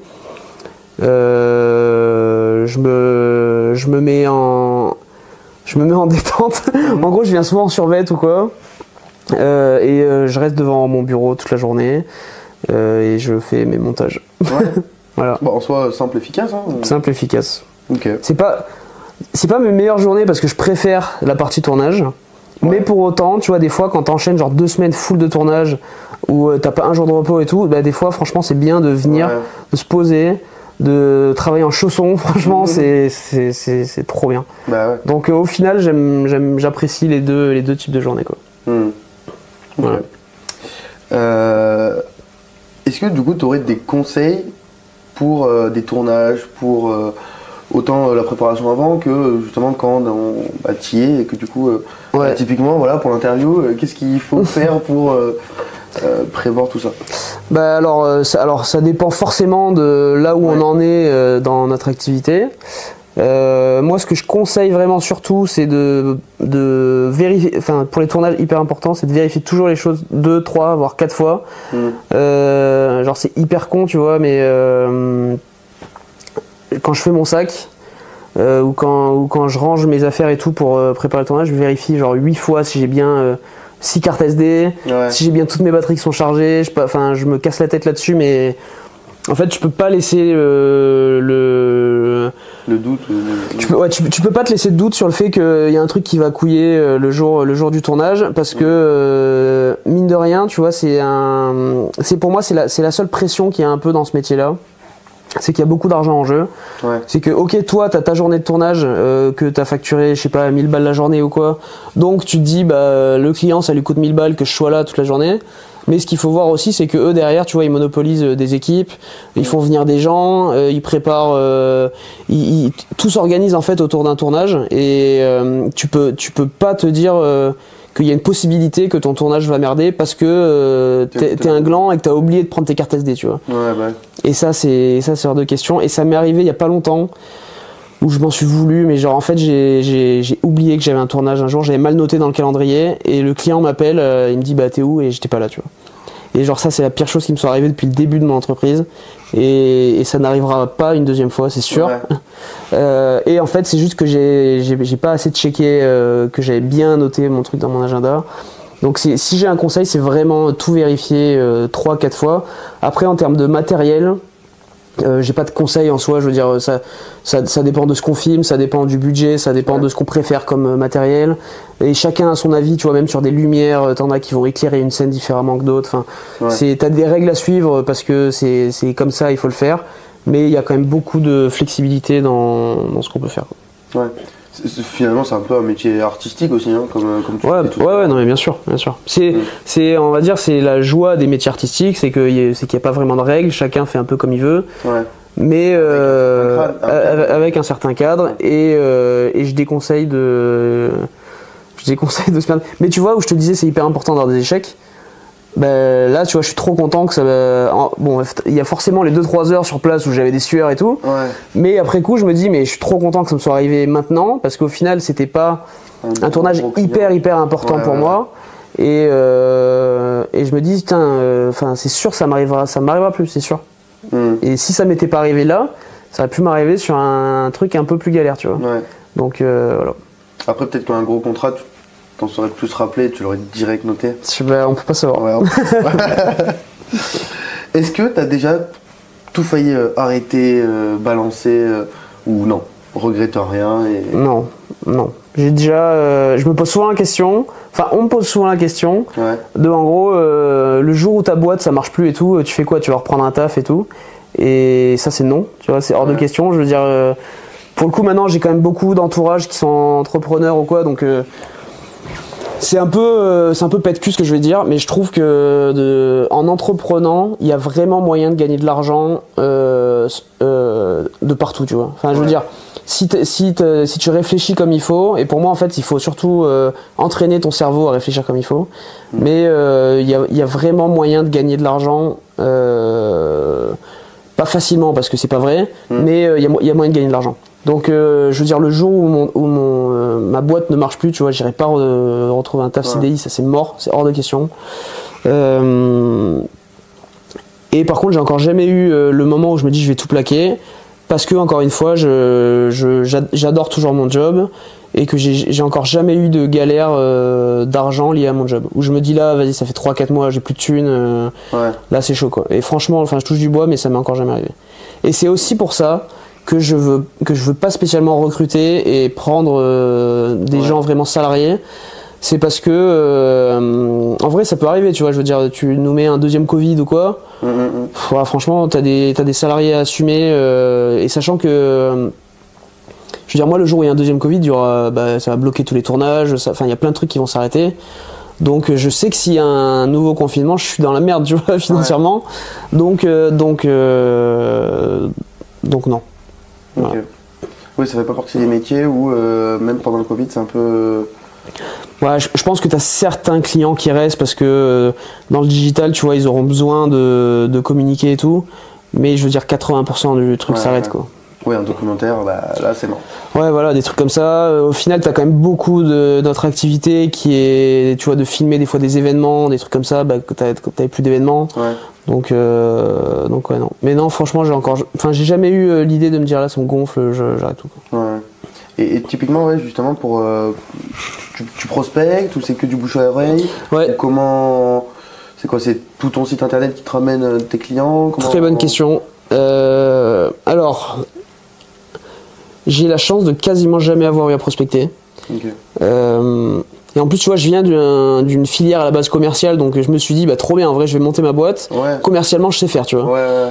Je me mets en détente. En gros, je viens souvent en survêt ou quoi, et je reste devant mon bureau toute la journée et je fais mes montages. Voilà. En soi, simple, efficace. Simple, efficace. Okay. C'est pas mes meilleures journées parce que je préfère la partie tournage. Mais pour autant, tu vois, des fois, quand t'enchaînes genre 2 semaines full de tournage où t'as pas un jour de repos et tout, des fois, franchement, c'est bien de venir, de se poser, de travailler en chaussons. Franchement, c'est trop bien. Donc, au final, j'apprécie les deux types de journées, quoi. Voilà. Est-ce que du coup, tu aurais des conseils pour des tournages, pour autant la préparation avant que justement quand tu y es et que du coup, typiquement, voilà, pour l'interview, qu'est-ce qu'il faut faire pour prévoir tout ça? Alors ça dépend forcément de là où on en est dans notre activité. Moi, ce que je conseille vraiment surtout, c'est de vérifier, enfin pour les tournages hyper important, c'est de vérifier toujours les choses 2, 3, voire 4 fois. Genre c'est hyper con, tu vois, mais quand je fais mon sac ou quand je range mes affaires et tout pour préparer le tournage, je vérifie genre 8 fois si j'ai bien 6 cartes SD, si j'ai bien toutes mes batteries qui sont chargées. Je me casse la tête là-dessus, mais en fait, tu peux pas laisser le doute. Tu peux pas te laisser de doute sur le fait qu'il y a un truc qui va couiller le jour du tournage, parce que mine de rien, tu vois, pour moi c'est la seule pression qu'il y a un peu dans ce métier-là. C'est qu'il y a beaucoup d'argent en jeu. C'est que, ok, toi, t'as ta journée de tournage que t'as facturé, je sais pas, 1000 balles la journée ou quoi. Donc, tu te dis, le client, ça lui coûte 1000 balles que je sois là toute la journée. Mais ce qu'il faut voir aussi, c'est que eux derrière, tu vois, ils monopolisent des équipes, ils font venir des gens, ils préparent, tout s'organise en fait autour d'un tournage. Et tu peux pas te dire qu'il y a une possibilité que ton tournage va merder parce que t'es un gland et que t'as oublié de prendre tes cartes SD, tu vois. Et ça c'est hors de question. Et ça m'est arrivé il y a pas longtemps où je m'en suis voulu, mais genre en fait j'ai oublié que j'avais un tournage un jour, j'avais mal noté dans le calendrier et le client m'appelle, il me dit t'es où, et j'étais pas là, tu vois. Et genre ça c'est la pire chose qui me soit arrivée depuis le début de mon entreprise, et ça n'arrivera pas une deuxième fois, c'est sûr. Et en fait c'est juste que j'ai pas assez checké que j'avais bien noté mon truc dans mon agenda. Donc si j'ai un conseil, c'est vraiment tout vérifier 3-4 fois. Après, en termes de matériel, J'ai pas de conseils en soi, je veux dire, ça dépend de ce qu'on filme, ça dépend du budget, ça dépend de ce qu'on préfère comme matériel. Et chacun a son avis, tu vois, même sur des lumières, t'en as qui vont éclairer une scène différemment que d'autres. Enfin, t'as des règles à suivre parce que c'est comme ça, il faut le faire. Mais il y a quand même beaucoup de flexibilité dans ce qu'on peut faire. Ouais. Finalement, c'est un peu un métier artistique aussi, hein, comme tu dis. Ouais, non, mais bien sûr. On va dire, c'est la joie des métiers artistiques, c'est qu'il n'y a pas vraiment de règles, chacun fait un peu comme il veut. Ouais. Mais avec un certain cadre, et je déconseille de se perdre. Mais tu vois, où je te disais, c'est hyper important d'avoir des échecs. Ben, là, tu vois, je suis trop content que ça. Bon, il y a forcément les 2-3 heures sur place où j'avais des sueurs et tout. Ouais. Mais après coup, je me dis, mais je suis trop content que ça me soit arrivé maintenant, parce qu'au final, c'était pas un tournage hyper important pour moi. Et je me dis, putain, c'est sûr, ça m'arrivera plus, c'est sûr. Et si ça m'était pas arrivé là, ça aurait pu m'arriver sur un truc un peu plus galère, tu vois. Ouais. Donc voilà. Après, peut-être qu'un gros contrat, tu t'en serais plus rappelé, tu l'aurais direct noté. On peut pas savoir. Ouais, Est-ce que t'as déjà tout failli arrêter, balancer, ou non, regrette rien Non. J'ai déjà, je me pose souvent la question. Enfin, on me pose souvent la question de, en gros, le jour où ta boîte ça marche plus et tout, tu fais quoi? Tu vas reprendre un taf et tout. Et ça, c'est non. Tu vois, c'est hors de question. Je veux dire, pour le coup, maintenant, j'ai quand même beaucoup d'entourage qui sont entrepreneurs ou quoi, donc. C'est un peu pète-cul ce que je vais dire, mais je trouve que en entreprenant, il y a vraiment moyen de gagner de l'argent de partout, tu vois. Enfin, je veux dire, si tu réfléchis comme il faut, et pour moi, en fait, il faut surtout entraîner ton cerveau à réfléchir comme il faut, mais il y a vraiment moyen de gagner de l'argent, pas facilement parce que c'est pas vrai, mais il y a moyen de gagner de l'argent. Donc, je veux dire, le jour où ma boîte ne marche plus, tu vois, j'irai pas retrouver un taf CDI, ça c'est mort, c'est hors de question. Et par contre, j'ai encore jamais eu le moment où je me dis je vais tout plaquer, parce que encore une fois, j'adore toujours mon job et que j'ai encore jamais eu de galère d'argent liée à mon job. Où je me dis là, vas-y, ça fait 3-4 mois, j'ai plus de thunes, là c'est chaud quoi. Et franchement, enfin, je touche du bois, mais ça m'est encore jamais arrivé. Et c'est aussi pour ça que je veux pas spécialement recruter et prendre des gens vraiment salariés. C'est parce que en vrai ça peut arriver, tu vois, je veux dire, tu nous mets un deuxième Covid ou quoi, franchement t'as des salariés à assumer, et sachant que je veux dire, moi le jour où il y a un deuxième Covid, il y aura, ça va bloquer tous les tournages, enfin il y a plein de trucs qui vont s'arrêter. Donc je sais que s'il y a un nouveau confinement, je suis dans la merde, tu vois, financièrement. Donc non. Voilà. Okay. Oui, ça fait pas partie des métiers où même pendant le Covid c'est un peu. Ouais, je pense que tu as certains clients qui restent parce que dans le digital, tu vois, ils auront besoin de communiquer et tout. Mais je veux dire, 80% du truc s'arrête quoi. Oui, un documentaire, là c'est mort. Ouais, voilà, des trucs comme ça. Au final, tu as quand même beaucoup de notre activité qui est, tu vois, de filmer des fois des événements, des trucs comme ça, que t'avais plus d'événements. Ouais. Donc ouais, non. Mais non, franchement, j'ai jamais eu l'idée de me dire là, ça me gonfle, j'arrête tout. Quoi. Ouais. Et typiquement, ouais, justement, pour tu prospectes ou c'est que du bouche à oreille? Ouais. Comment. C'est quoi? C'est tout ton site internet qui te ramène tes clients? Très bonne question. Alors. J'ai la chance de quasiment jamais avoir eu à prospecter. Okay. Et en plus, tu vois, je viens d'une filière à la base commerciale, donc je me suis dit, trop bien, en vrai, je vais monter ma boîte. Ouais. Commercialement, je sais faire, tu vois. Ouais.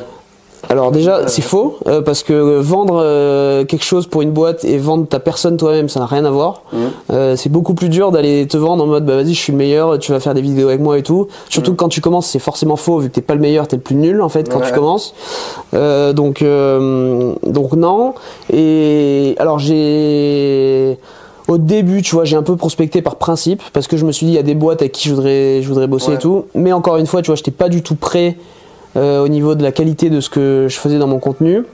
Alors déjà, c'est faux, parce que vendre quelque chose pour une boîte et vendre ta personne toi-même, ça n'a rien à voir. C'est beaucoup plus dur d'aller te vendre en mode, vas-y, je suis le meilleur, tu vas faire des vidéos avec moi et tout. Surtout que quand tu commences, c'est forcément faux, vu que t'es pas le meilleur, t'es le plus nul, en fait, quand tu commences. Donc non. Et alors au début, tu vois, j'ai un peu prospecté par principe, parce que je me suis dit, il y a des boîtes avec qui je voudrais bosser et tout. Mais encore une fois, tu vois, j'étais pas du tout prêt au niveau de la qualité de ce que je faisais dans mon contenu.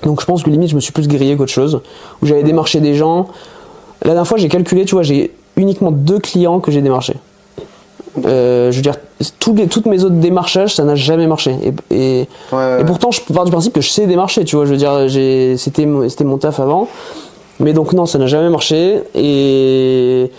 Donc je pense que limite je me suis plus grillé qu'autre chose, où j'avais démarché des gens. La dernière fois j'ai calculé, tu vois, j'ai uniquement 2 clients que j'ai démarchés. Je veux dire, toutes mes autres démarchages, ça n'a jamais marché. Et pourtant je pars du principe que je sais démarcher, tu vois, je veux dire, c'était mon taf avant. Mais donc non, ça n'a jamais marché. Et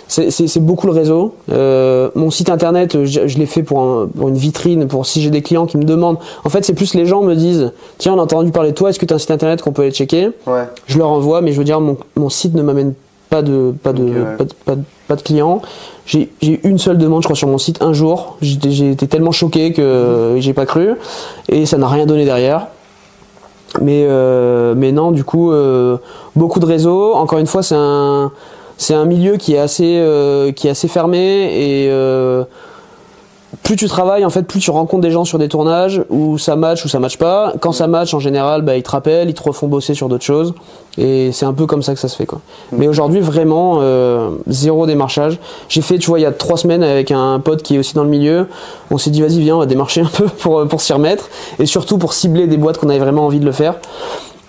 c'est beaucoup le réseau. Mon site internet, je l'ai fait pour une vitrine, pour si j'ai des clients qui me demandent. En fait, c'est plus les gens me disent, tiens, on a entendu parler de toi, est-ce que tu as un site internet qu'on peut aller checker? Ouais. Je leur envoie, mais je veux dire, mon site ne m'amène pas de clients. J'ai eu une seule demande, je crois, sur mon site un jour. J'ai été tellement choqué que j'ai pas cru, et ça n'a rien donné derrière. Mais non, du coup, beaucoup de réseaux. Encore une fois, c'est un milieu qui est assez fermé, et plus tu travailles, en fait, plus tu rencontres des gens sur des tournages où ça match pas. Quand ça match, en général, ils te rappellent, ils te refont bosser sur d'autres choses, et c'est un peu comme ça que ça se fait, quoi. Mais aujourd'hui, vraiment, zéro démarchage. J'ai fait, tu vois, il y a 3 semaines avec un pote qui est aussi dans le milieu. On s'est dit, vas-y, viens, on va démarcher un peu pour s'y remettre, et surtout pour cibler des boîtes qu'on avait vraiment envie de le faire.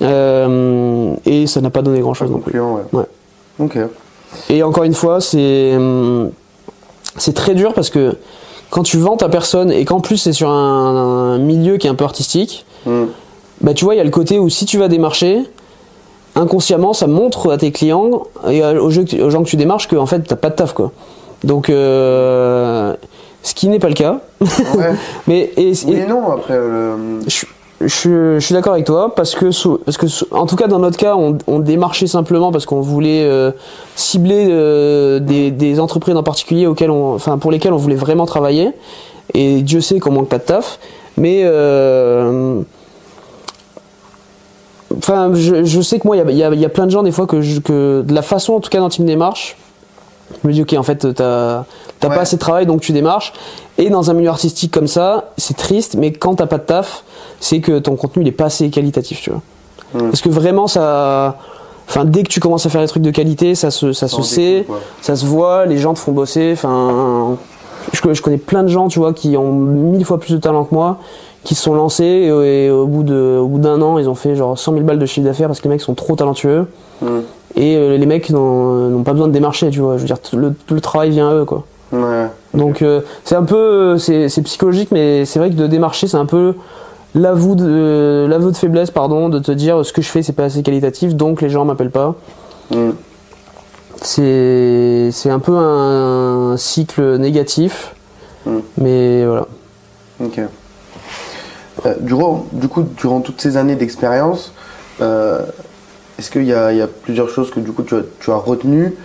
Et ça n'a pas donné grand chose non plus. Ouais. Ok. Et encore une fois, c'est très dur parce que quand tu vends ta personne et qu'en plus c'est sur un milieu qui est un peu artistique, tu vois, il y a le côté où si tu vas démarcher, inconsciemment ça montre à tes clients et aux gens que tu démarches que en fait t'as pas de taf, quoi. Donc ce qui n'est pas le cas. Ouais. Oui et non, après je suis d'accord avec toi parce que en tout cas dans notre cas on démarchait simplement parce qu'on voulait cibler des entreprises en particulier pour lesquelles on voulait vraiment travailler, et Dieu sait qu'on manque pas de taf, mais je sais que moi il y a plein de gens des fois que de la façon en tout cas dont ils me démarchent, je me dis ok, en fait t'as pas assez de travail donc tu démarches. Et dans un milieu artistique comme ça, c'est triste, mais quand t'as pas de taf, c'est que ton contenu il est pas assez qualitatif, tu vois. Parce que vraiment dès que tu commences à faire des trucs de qualité, ça se sait, ça se voit, les gens te font bosser. Je connais plein de gens, tu vois, qui ont 1000 fois plus de talent que moi, qui se sont lancés et au bout d'un an, ils ont fait genre 100 000 balles de chiffre d'affaires parce que les mecs sont trop talentueux. Et les mecs n'ont pas besoin de démarcher, tu vois. Je veux dire, le travail vient à eux, quoi. Ouais. Donc c'est un peu c'est psychologique, mais c'est vrai que de démarcher, c'est un peu l'aveu de faiblesse, de te dire ce que je fais c'est pas assez qualitatif, donc les gens m'appellent pas. C'est un peu un cycle négatif, mais voilà. Ok. Du coup, durant toutes ces années d'expérience, est-ce qu'il y a plusieurs choses que du coup tu as retenues,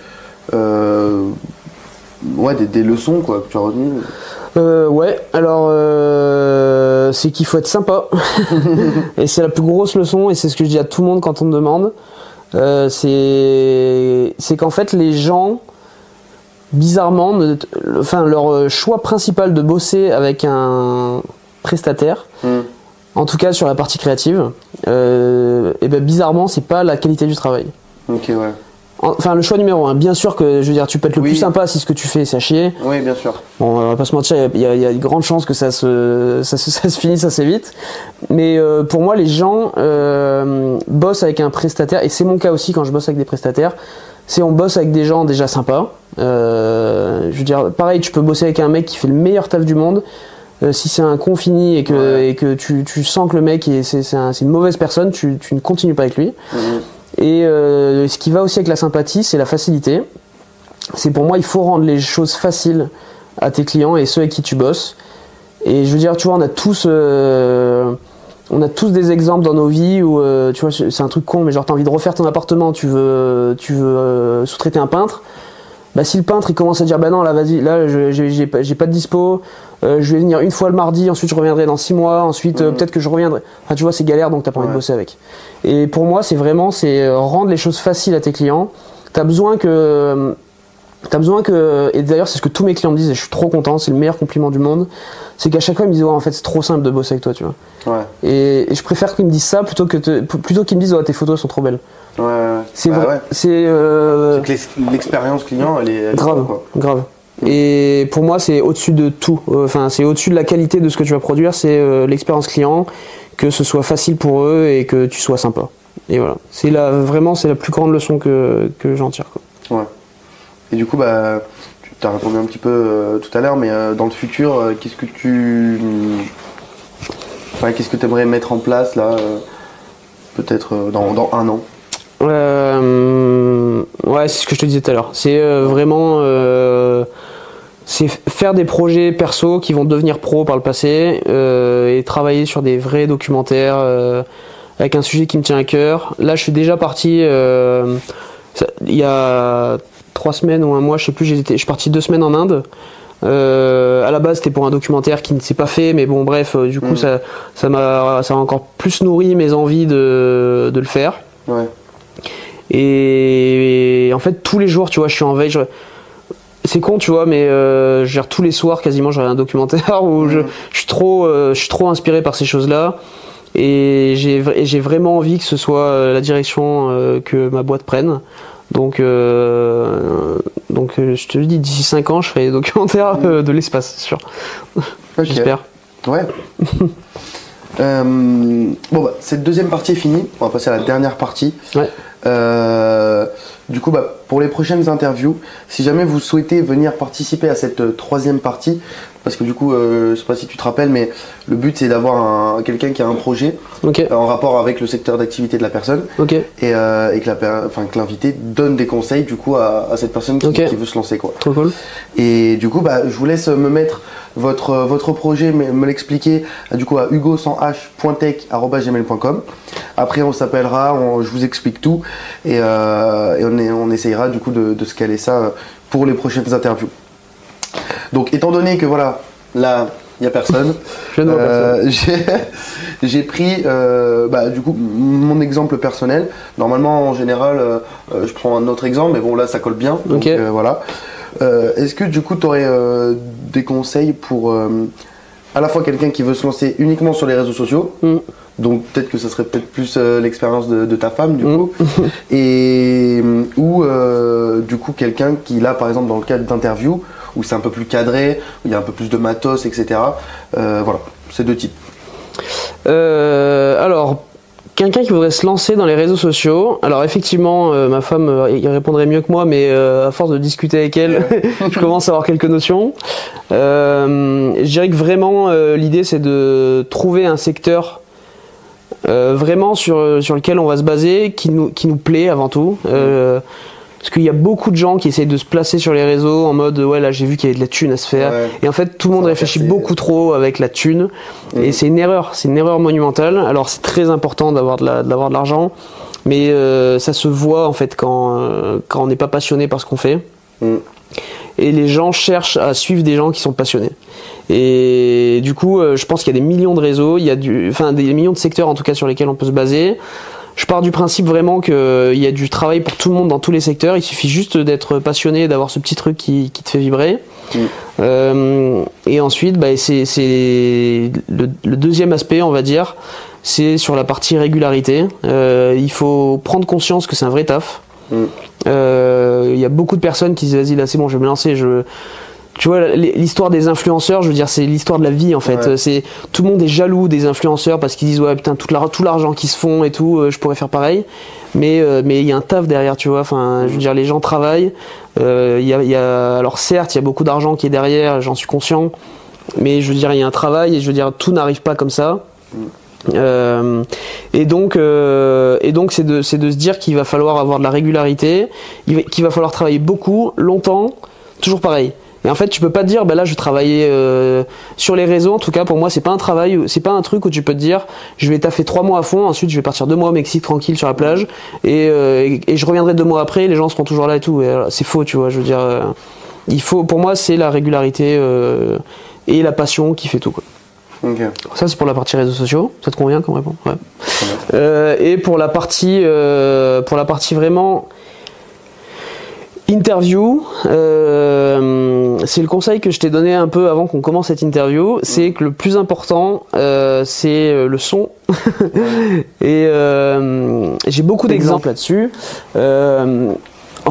des leçons quoi, que tu as retenues? Alors c'est qu'il faut être sympa. Et c'est la plus grosse leçon, et c'est ce que je dis à tout le monde quand on me demande. C'est qu'en fait les gens, bizarrement, leur choix principal de bosser avec un prestataire, en tout cas sur la partie créative, bizarrement c'est pas la qualité du travail. Ok, ouais. Enfin, le choix numéro 1, bien sûr que je veux dire, tu peux être le plus sympa si ce que tu fais c'est à chier. Oui, bien sûr. Bon, on va pas se mentir, il y a de grandes chances que ça se finisse assez vite. Mais pour moi, les gens bossent avec un prestataire, et c'est mon cas aussi quand je bosse avec des prestataires. On bosse avec des gens déjà sympas. Je veux dire, pareil, tu peux bosser avec un mec qui fait le meilleur taf du monde. Si c'est un con fini et que tu sens que le mec c'est une mauvaise personne, tu ne continues pas avec lui. Et ce qui va aussi avec la sympathie, c'est la facilité. C'est pour moi, il faut rendre les choses faciles à tes clients et ceux avec qui tu bosses. Et je veux dire, tu vois, on a tous des exemples dans nos vies où, tu vois, c'est un truc con, mais genre t'as envie de refaire ton appartement, tu veux sous-traiter un peintre. Bah si le peintre il commence à dire bah non là vas-y, là j'ai pas de dispo, je vais venir une fois le mardi, ensuite je reviendrai dans 6 mois, ensuite peut-être que je reviendrai. Enfin tu vois, c'est galère, donc t'as pas envie de bosser avec. Et pour moi c'est rendre les choses faciles à tes clients. T'as besoin que, et d'ailleurs c'est ce que tous mes clients me disent et je suis trop content, c'est le meilleur compliment du monde, c'est qu'à chaque fois ils me disent en fait c'est trop simple de bosser avec toi, tu vois. Ouais. Et je préfère qu'ils me disent ça plutôt qu'ils me disent tes photos sont trop belles. Ouais. C'est vrai. Ouais. C'est que l'expérience client elle est grave, quoi. Grave. Et pour moi c'est au-dessus de tout. C'est au-dessus de la qualité de ce que tu vas produire, c'est l'expérience client, que ce soit facile pour eux et que tu sois sympa. Et voilà. Vraiment c'est la plus grande leçon que j'en tire, quoi. Ouais. Et du coup tu as répondu un petit peu tout à l'heure, mais dans le futur, qu'est-ce que tu aimerais mettre en place là, peut-être dans 1 an? Ouais, c'est ce que je te disais tout à l'heure. C'est vraiment c'est faire des projets perso qui vont devenir pro par le passé et travailler sur des vrais documentaires avec un sujet qui me tient à cœur. Là, je suis déjà parti il y a 3 semaines ou un mois, je sais plus. Je suis parti 2 semaines en Inde. À la base, c'était pour un documentaire qui ne s'est pas fait, mais bon, bref, du coup, ça m'a encore plus nourri mes envies de le faire. Ouais. Et en fait, tous les jours, tu vois, je suis en veille. C'est con, tu vois, mais tous les soirs, quasiment, j'ai un documentaire où je suis trop inspiré par ces choses-là. Et j'ai vraiment envie que ce soit la direction que ma boîte prenne. Donc je te le dis, d'ici 5 ans, je ferai des documentaires de l'espace, c'est sûr. Okay. J'espère. Ouais. Bon, bah, cette deuxième partie est finie. On va passer à la dernière partie. Ouais. Du coup, pour les prochaines interviews, si jamais vous souhaitez venir participer à cette troisième partie, parce que du coup, je sais pas si tu te rappelles, mais le but c'est d'avoir quelqu'un qui a un projet en rapport avec le secteur d'activité de la personne et que l'invité donne des conseils du coup à cette personne qui veut se lancer, quoi. Trop cool. Et du coup, je vous laisse me mettre votre projet, me l'expliquer du coup à hugo100h.tech@gmail.com. Après on s'appellera, je vous explique tout et on essayera du coup de se caler ça pour les prochaines interviews. Donc étant donné que voilà, là il n'y a personne, j'ai pris du coup mon exemple personnel. Normalement en général je prends un autre exemple, mais bon là ça colle bien, donc voilà. Est-ce que du coup tu aurais des conseils pour à la fois quelqu'un qui veut se lancer uniquement sur les réseaux sociaux, donc peut-être que ça serait peut-être plus l'expérience de ta femme du coup, et ou du coup quelqu'un qui là par exemple dans le cadre d'interview où c'est un peu plus cadré, où il y a un peu plus de matos, etc. Voilà, c'est 2 types. Alors, quelqu'un qui voudrait se lancer dans les réseaux sociaux, alors effectivement, ma femme y répondrait mieux que moi, mais à force de discuter avec elle, je commence à avoir quelques notions. Je dirais que vraiment, l'idée c'est de trouver un secteur vraiment sur lequel on va se baser, qui nous plaît avant tout. Parce qu'il y a beaucoup de gens qui essayent de se placer sur les réseaux en mode ouais là j'ai vu qu'il y avait de la thune à se faire, et en fait tout le monde réfléchit beaucoup trop avec la thune et c'est une erreur monumentale. Alors c'est très important d'avoir de l'argent, mais ça se voit en fait quand on n'est pas passionné par ce qu'on fait, et les gens cherchent à suivre des gens qui sont passionnés. Et du coup je pense qu'il y a des millions de réseaux, il y a des millions de secteurs en tout cas sur lesquels on peut se baser. Je pars du principe vraiment qu'il y a du travail pour tout le monde dans tous les secteurs. Il suffit juste d'être passionné, d'avoir ce petit truc qui te fait vibrer. Et ensuite, c'est le deuxième aspect, on va dire, c'est sur la partie régularité. Il faut prendre conscience que c'est un vrai taf. Il y a beaucoup de personnes qui disent vas-y là c'est bon, je vais me lancer. Tu vois, l'histoire des influenceurs, je veux dire, c'est l'histoire de la vie en fait. C'est tout le monde est jaloux des influenceurs parce qu'ils disent ouais putain tout l'argent qu'ils se font et tout, je pourrais faire pareil. Mais il y a un taf derrière, tu vois. Enfin, je veux dire, les gens travaillent. Alors certes, il y a beaucoup d'argent qui est derrière, j'en suis conscient. Mais je veux dire, il y a un travail et je veux dire, tout n'arrive pas comme ça. Et donc c'est de se dire qu'il va falloir avoir de la régularité, qu'il va falloir travailler beaucoup, longtemps, toujours pareil. Et en fait, tu peux pas te dire, là, je vais travailler sur les réseaux. En tout cas, pour moi, c'est pas un travail, c'est pas un truc où tu peux te dire, je vais taffer 3 mois à fond, ensuite je vais partir 2 mois au Mexique tranquille sur la plage, et je reviendrai 2 mois après, les gens seront toujours là et tout. Et c'est faux, tu vois. Je veux dire, pour moi, c'est la régularité et la passion qui fait tout, quoi. Ça, c'est pour la partie réseaux sociaux. Ça te convient comme réponse? Ouais. Et pour la partie vraiment interview, c'est le conseil que je t'ai donné un peu avant qu'on commence cette interview, c'est que le plus important c'est le son. Et j'ai beaucoup d'exemples là-dessus. En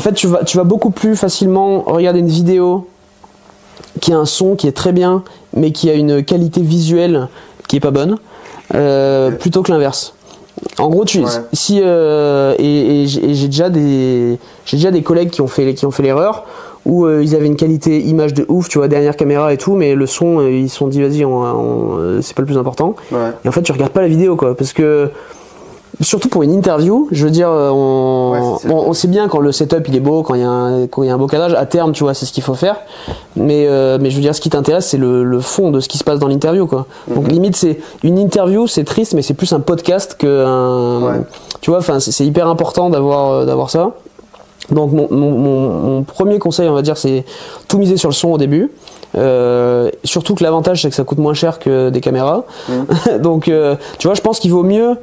fait, tu vas beaucoup plus facilement regarder une vidéo qui a un son qui est très bien mais qui a une qualité visuelle qui est pas bonne, plutôt que l'inverse. En gros, j'ai déjà des collègues qui ont fait l'erreur où ils avaient une qualité image de ouf, tu vois, dernière caméra et tout, mais le son, ils se sont dit vas-y, c'est pas le plus important. Et en fait, tu regardes pas la vidéo, quoi, parce que surtout pour une interview, je veux dire, on sait bien quand le setup il est beau, quand il y a un beau cadrage, à terme, tu vois, c'est ce qu'il faut faire. Mais je veux dire, ce qui t'intéresse, c'est le fond de ce qui se passe dans l'interview, quoi. Donc limite, c'est une interview, c'est triste, mais c'est plus un podcast que tu vois, enfin, c'est hyper important d'avoir ça. Donc mon premier conseil, on va dire, c'est tout miser sur le son au début. Surtout que l'avantage, c'est que ça coûte moins cher que des caméras. Donc tu vois, je pense qu'il vaut mieux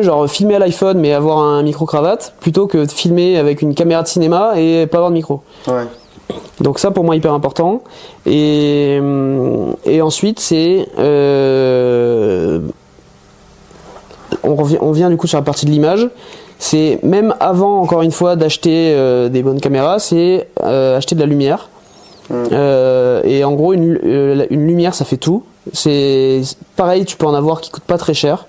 genre filmer à l'iPhone mais avoir un micro-cravate plutôt que de filmer avec une caméra de cinéma et pas avoir de micro. Donc ça pour moi hyper important. Et ensuite c'est on vient du coup sur la partie de l'image. C'est même avant encore une fois d'acheter des bonnes caméras, c'est acheter de la lumière. Et en gros une lumière ça fait tout. C'est pareil, tu peux en avoir qui coûte pas très cher.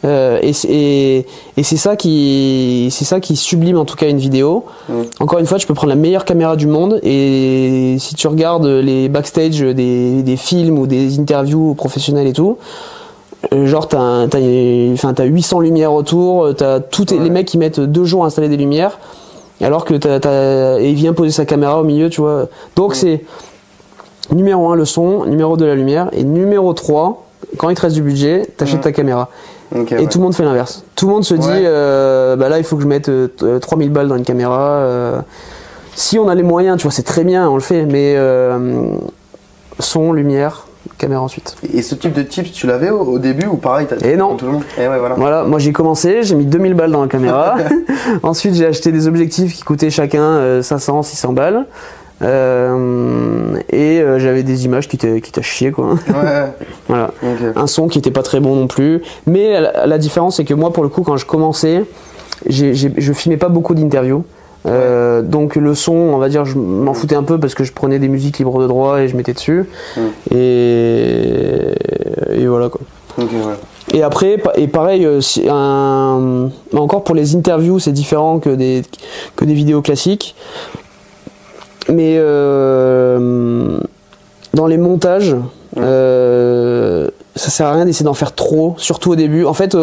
Et c'est ça qui sublime en tout cas une vidéo. Encore une fois, tu peux prendre la meilleure caméra du monde et si tu regardes les backstage des films ou des interviews professionnelles et tout, genre t'as 800 lumières autour, t'as les mecs qui mettent 2 jours à installer des lumières, alors que et il vient poser sa caméra au milieu, tu vois. Donc c'est numéro 1 le son, numéro 2 la lumière, et numéro 3, quand il te reste du budget, t'achètes ta caméra. Et tout le monde fait l'inverse. Tout le monde se dit là il faut que je mette 3000 balles dans une caméra. Si on a les moyens, tu vois, c'est très bien, on le fait, mais son, lumière, caméra ensuite. Et ce type de tips, tu l'avais au début ou pareil Et non. Tout le monde Voilà, moi j'ai commencé, j'ai mis 2000 balles dans la caméra. Ensuite j'ai acheté des objectifs qui coûtaient chacun 500, 600 balles. J'avais des images qui t'a chié, quoi. Voilà. Un son qui était pas très bon non plus. Mais la différence c'est que moi pour le coup quand je commençais, je filmais pas beaucoup d'interviews. Donc le son, on va dire, je m'en foutais un peu parce que je prenais des musiques libres de droit et je mettais dessus. Et voilà, quoi. Et après, et pareil, encore pour les interviews, c'est différent que des vidéos classiques. Mais dans les montages, ça sert à rien d'essayer d'en faire trop, surtout au début. En fait,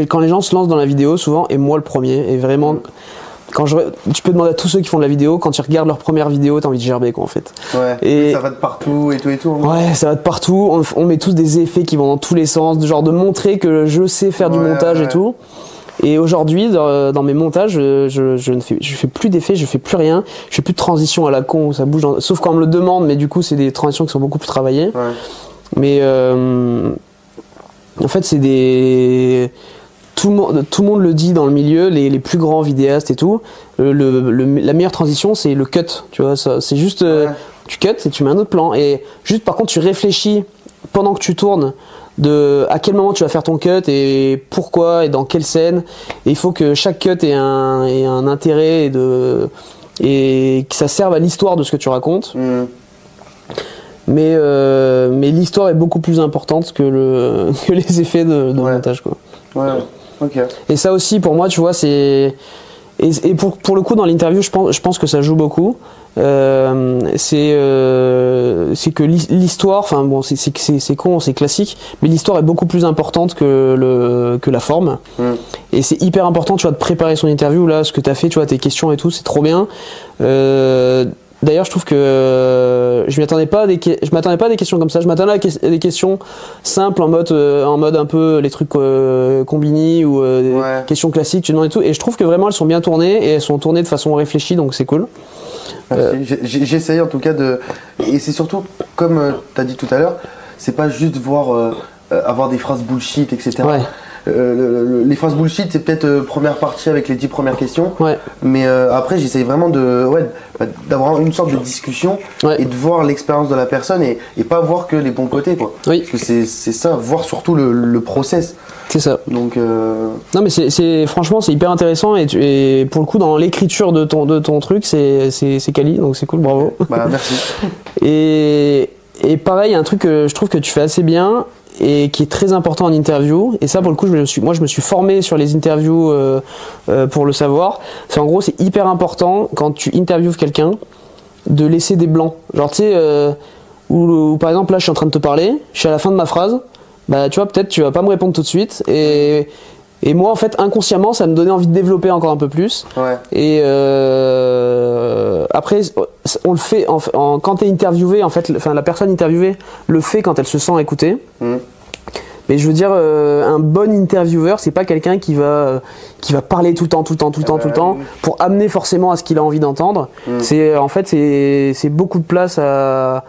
quand les gens se lancent dans la vidéo, souvent, et moi le premier, et vraiment, tu peux demander à tous ceux qui font de la vidéo, quand ils regardent leur première vidéo, t'as envie de gerber, quoi, en fait. Et ça va de partout et tout. Ouais, ça va de partout. On met tous des effets qui vont dans tous les sens, genre de montrer que je sais faire du montage et tout. Et aujourd'hui, dans mes montages, je fais plus d'effets, je fais plus rien, je fais plus de transition à la con où ça bouge, sauf quand on me le demande, mais du coup c'est des transitions qui sont beaucoup plus travaillées. Mais en fait c'est tout le monde le dit dans le milieu, les plus grands vidéastes et tout, la meilleure transition c'est le cut, tu vois, c'est juste tu cut et tu mets un autre plan, et juste par contre tu réfléchis pendant que tu tournes à quel moment tu vas faire ton cut et pourquoi et dans quelle scène, et il faut que chaque cut ait un intérêt et que ça serve à l'histoire de ce que tu racontes. Mais l'histoire est beaucoup plus importante que les effets de montage, quoi. Et ça aussi pour moi, tu vois, c'est et pour le coup dans l'interview je pense que ça joue beaucoup. C'est que l'histoire, enfin bon, c'est con, c'est classique, mais l'histoire est beaucoup plus importante que la forme. Et c'est hyper important, tu vois, de préparer son interview. Là, ce que t'as fait, tu vois, tes questions et tout, c'est trop bien. D'ailleurs, je trouve que je m'attendais pas à des questions comme ça. Je m'attendais à des questions simples en mode un peu les trucs Combini ou questions classiques, tu demandes et tout. Et je trouve que vraiment elles sont bien tournées et elles sont tournées de façon réfléchie, donc c'est cool. J'essaye en tout cas et c'est surtout comme tu as dit tout à l'heure, c'est pas juste avoir des phrases bullshit, etc. Les phrases bullshit, c'est peut-être première partie avec les 10 premières questions, mais après j'essaye vraiment d'avoir une sorte de discussion et de voir l'expérience de la personne et pas voir que les bons côtés, quoi. Parce que c'est ça, voir surtout le process. C'est ça. Donc non, mais franchement c'est hyper intéressant, et pour le coup dans l'écriture de ton truc c'est quali, donc c'est cool, bravo. Merci. Et pareil, un truc que je trouve que tu fais assez bien et qui est très important en interview, et ça pour le coup moi je me suis formé sur les interviews pour le savoir. C'est en gros, c'est hyper important quand tu interviews quelqu'un de laisser des blancs, genre tu sais où par exemple là je suis en train de te parler, je suis à la fin de ma phrase, bah tu vois, peut-être tu vas pas me répondre tout de suite. Et moi, en fait, inconsciemment, ça me donnait envie de développer encore un peu plus. Ouais. Et après, on le fait quand t'es interviewé, en fait, la personne interviewée le fait quand elle se sent écoutée. Mais je veux dire, un bon intervieweur, c'est pas quelqu'un qui va parler tout le temps pour amener forcément à ce qu'il a envie d'entendre. C'est beaucoup de place à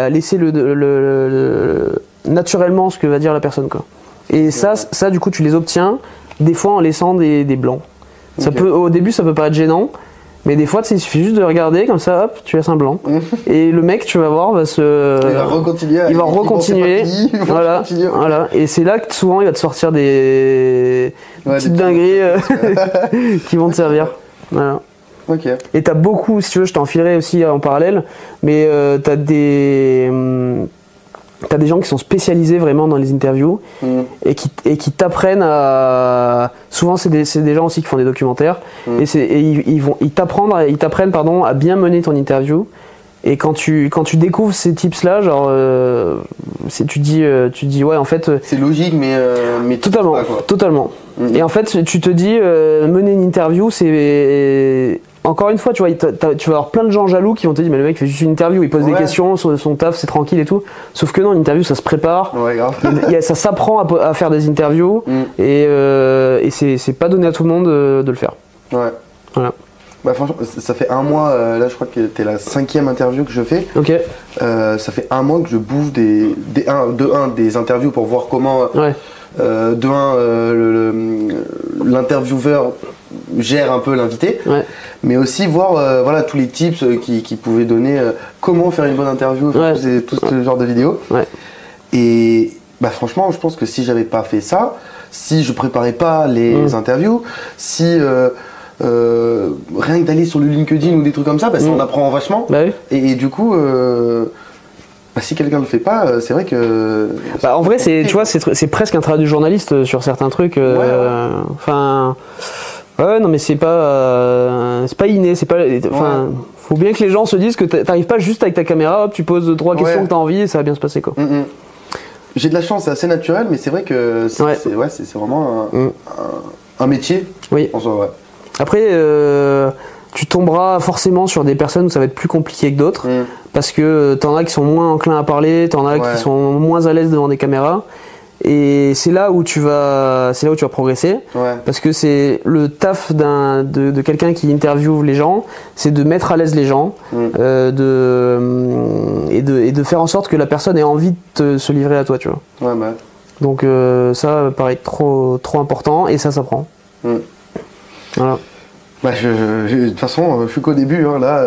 laisser naturellement ce que va dire la personne, quoi. Et ça, du coup, tu les obtiens des fois en laissant des blancs. Au début, ça peut paraître gênant, mais des fois, il suffit juste de regarder comme ça, hop, tu laisses un blanc. Et le mec, tu vas voir, il va recontinuer. Voilà. Et c'est là que souvent, il va te sortir des petites dingueries qui vont te servir. Voilà. Okay. Et t'as beaucoup, si tu veux, je t'en filerai aussi en parallèle, mais t'as des gens qui sont spécialisés vraiment dans les interviews et qui t'apprennent à... Souvent, c'est des gens aussi qui font des documentaires et ils t'apprennent à bien mener ton interview. Et quand tu découvres ces tips-là, genre, tu dis ouais, en fait... C'est logique, mais totalement, totalement. Et en fait, tu te dis, mener une interview, c'est... Encore une fois, tu vois, tu vas avoir plein de gens jaloux qui vont te dire, mais le mec fait juste une interview, il pose des questions, son taf, c'est tranquille et tout. Sauf que non, une interview, ça se prépare. Ouais, grave. Ça s'apprend à faire des interviews et c'est pas donné à tout le monde de le faire. Ouais. Voilà. Bah franchement, ça fait un mois, là je crois que t'es la 5e interview que je fais. Ok. Ça fait un mois que je bouffe des interviews pour voir comment l'intervieweur gère un peu l'invité, mais aussi voir tous les tips qu'il pouvait donner, comment faire une bonne interview, tout ce genre de vidéos. Et bah franchement, je pense que si j'avais pas fait ça, si je préparais pas les interviews, si rien que d'aller sur le LinkedIn ou des trucs comme ça, ça en apprend vachement. Bah oui. Et du coup, si quelqu'un ne le fait pas, c'est vrai que... en vrai, tu vois, c'est presque un travail du journaliste sur certains trucs. Enfin... Ouais, non, mais c'est pas inné. Faut bien que les gens se disent que t'arrives pas juste avec ta caméra, hop, tu poses 3 questions que t'as envie et ça va bien se passer, quoi. J'ai de la chance, c'est assez naturel, mais c'est vrai que c'est vraiment un métier. Oui. En soi, Après, tu tomberas forcément sur des personnes où ça va être plus compliqué que d'autres, parce que t'en as qui sont moins enclins à parler, t'en as qui sont moins à l'aise devant des caméras, et c'est là où tu vas progresser, parce que c'est le taf de quelqu'un qui interviewe les gens, c'est de mettre à l'aise les gens, et de faire en sorte que la personne ait envie de se livrer à toi, tu vois. Donc ça paraît trop important, et ça s'apprend. Voilà. De toute façon, je suis qu'au début, là.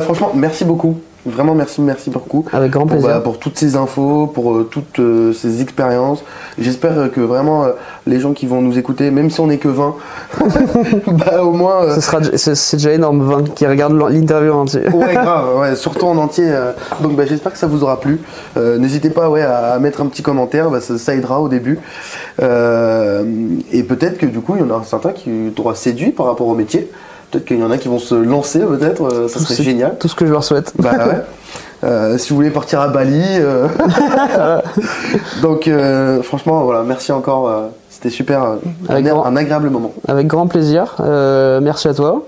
Franchement, merci beaucoup. Vraiment, merci beaucoup. Avec grand plaisir. Pour toutes ces infos, pour toutes ces expériences. J'espère que vraiment les gens qui vont nous écouter, même si on n'est que 20, au moins... C'est déjà énorme, 20 qui regardent l'interview en entier. Ouais, grave, surtout en entier. Donc j'espère que ça vous aura plu. N'hésitez pas à mettre un petit commentaire, ça aidera au début. Et peut-être que du coup, il y en a certains qui t'auront séduit par rapport au métier. Peut-être qu'il y en a qui vont se lancer, peut-être, ça serait génial. Tout ce que je leur souhaite. Si vous voulez partir à Bali. Donc, franchement, voilà, merci encore. C'était super, un agréable moment. Avec grand plaisir. Merci à toi.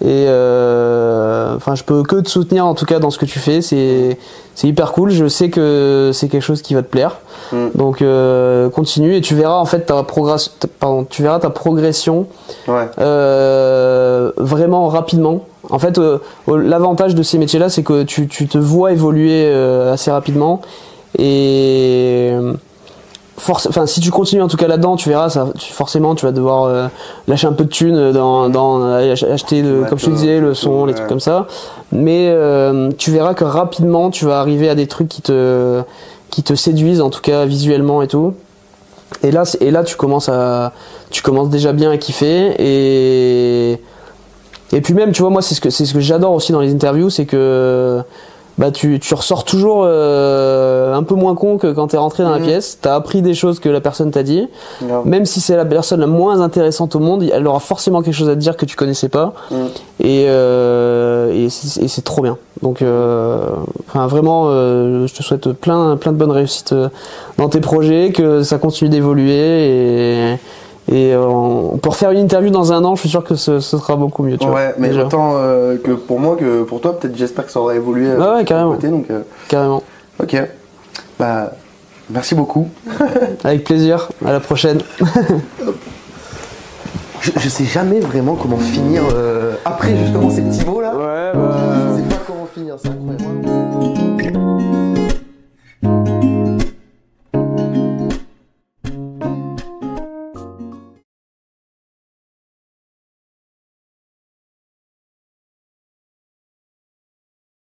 Et je peux que te soutenir en tout cas dans ce que tu fais. C'est hyper cool. Je sais que c'est quelque chose qui va te plaire. Donc continue et tu verras en fait ta progression vraiment rapidement. En fait, l'avantage de ces métiers-là, c'est que tu te vois évoluer assez rapidement et si tu continues en tout cas là-dedans, tu verras, forcément tu vas devoir lâcher un peu de thunes acheter comme je te disais le son, les trucs comme ça, mais tu verras que rapidement tu vas arriver à des trucs qui te séduisent, en tout cas visuellement et tout, et là tu commences déjà bien à kiffer, et puis même, tu vois, moi c'est ce que j'adore aussi dans les interviews, c'est que tu ressors toujours un peu moins con que quand t'es rentré dans la pièce. T'as appris des choses que la personne t'a dit. Même si c'est la personne la moins intéressante au monde, elle aura forcément quelque chose à te dire que tu connaissais pas. Et c'est trop bien. Donc, enfin, vraiment, je te souhaite plein de bonnes réussites dans tes projets, que ça continue d'évoluer et on peut refaire une interview dans un an, je suis sûr que ce sera beaucoup mieux. Tu vois, mais déjà. autant que pour moi que pour toi, peut-être j'espère que ça aura évolué ouais, carrément. côté, donc, Carrément. Ok, bah merci beaucoup. Avec plaisir, à la prochaine. Je sais jamais vraiment comment finir après justement ces petits mots là. Ouais, Je sais pas comment finir, c'est incroyable.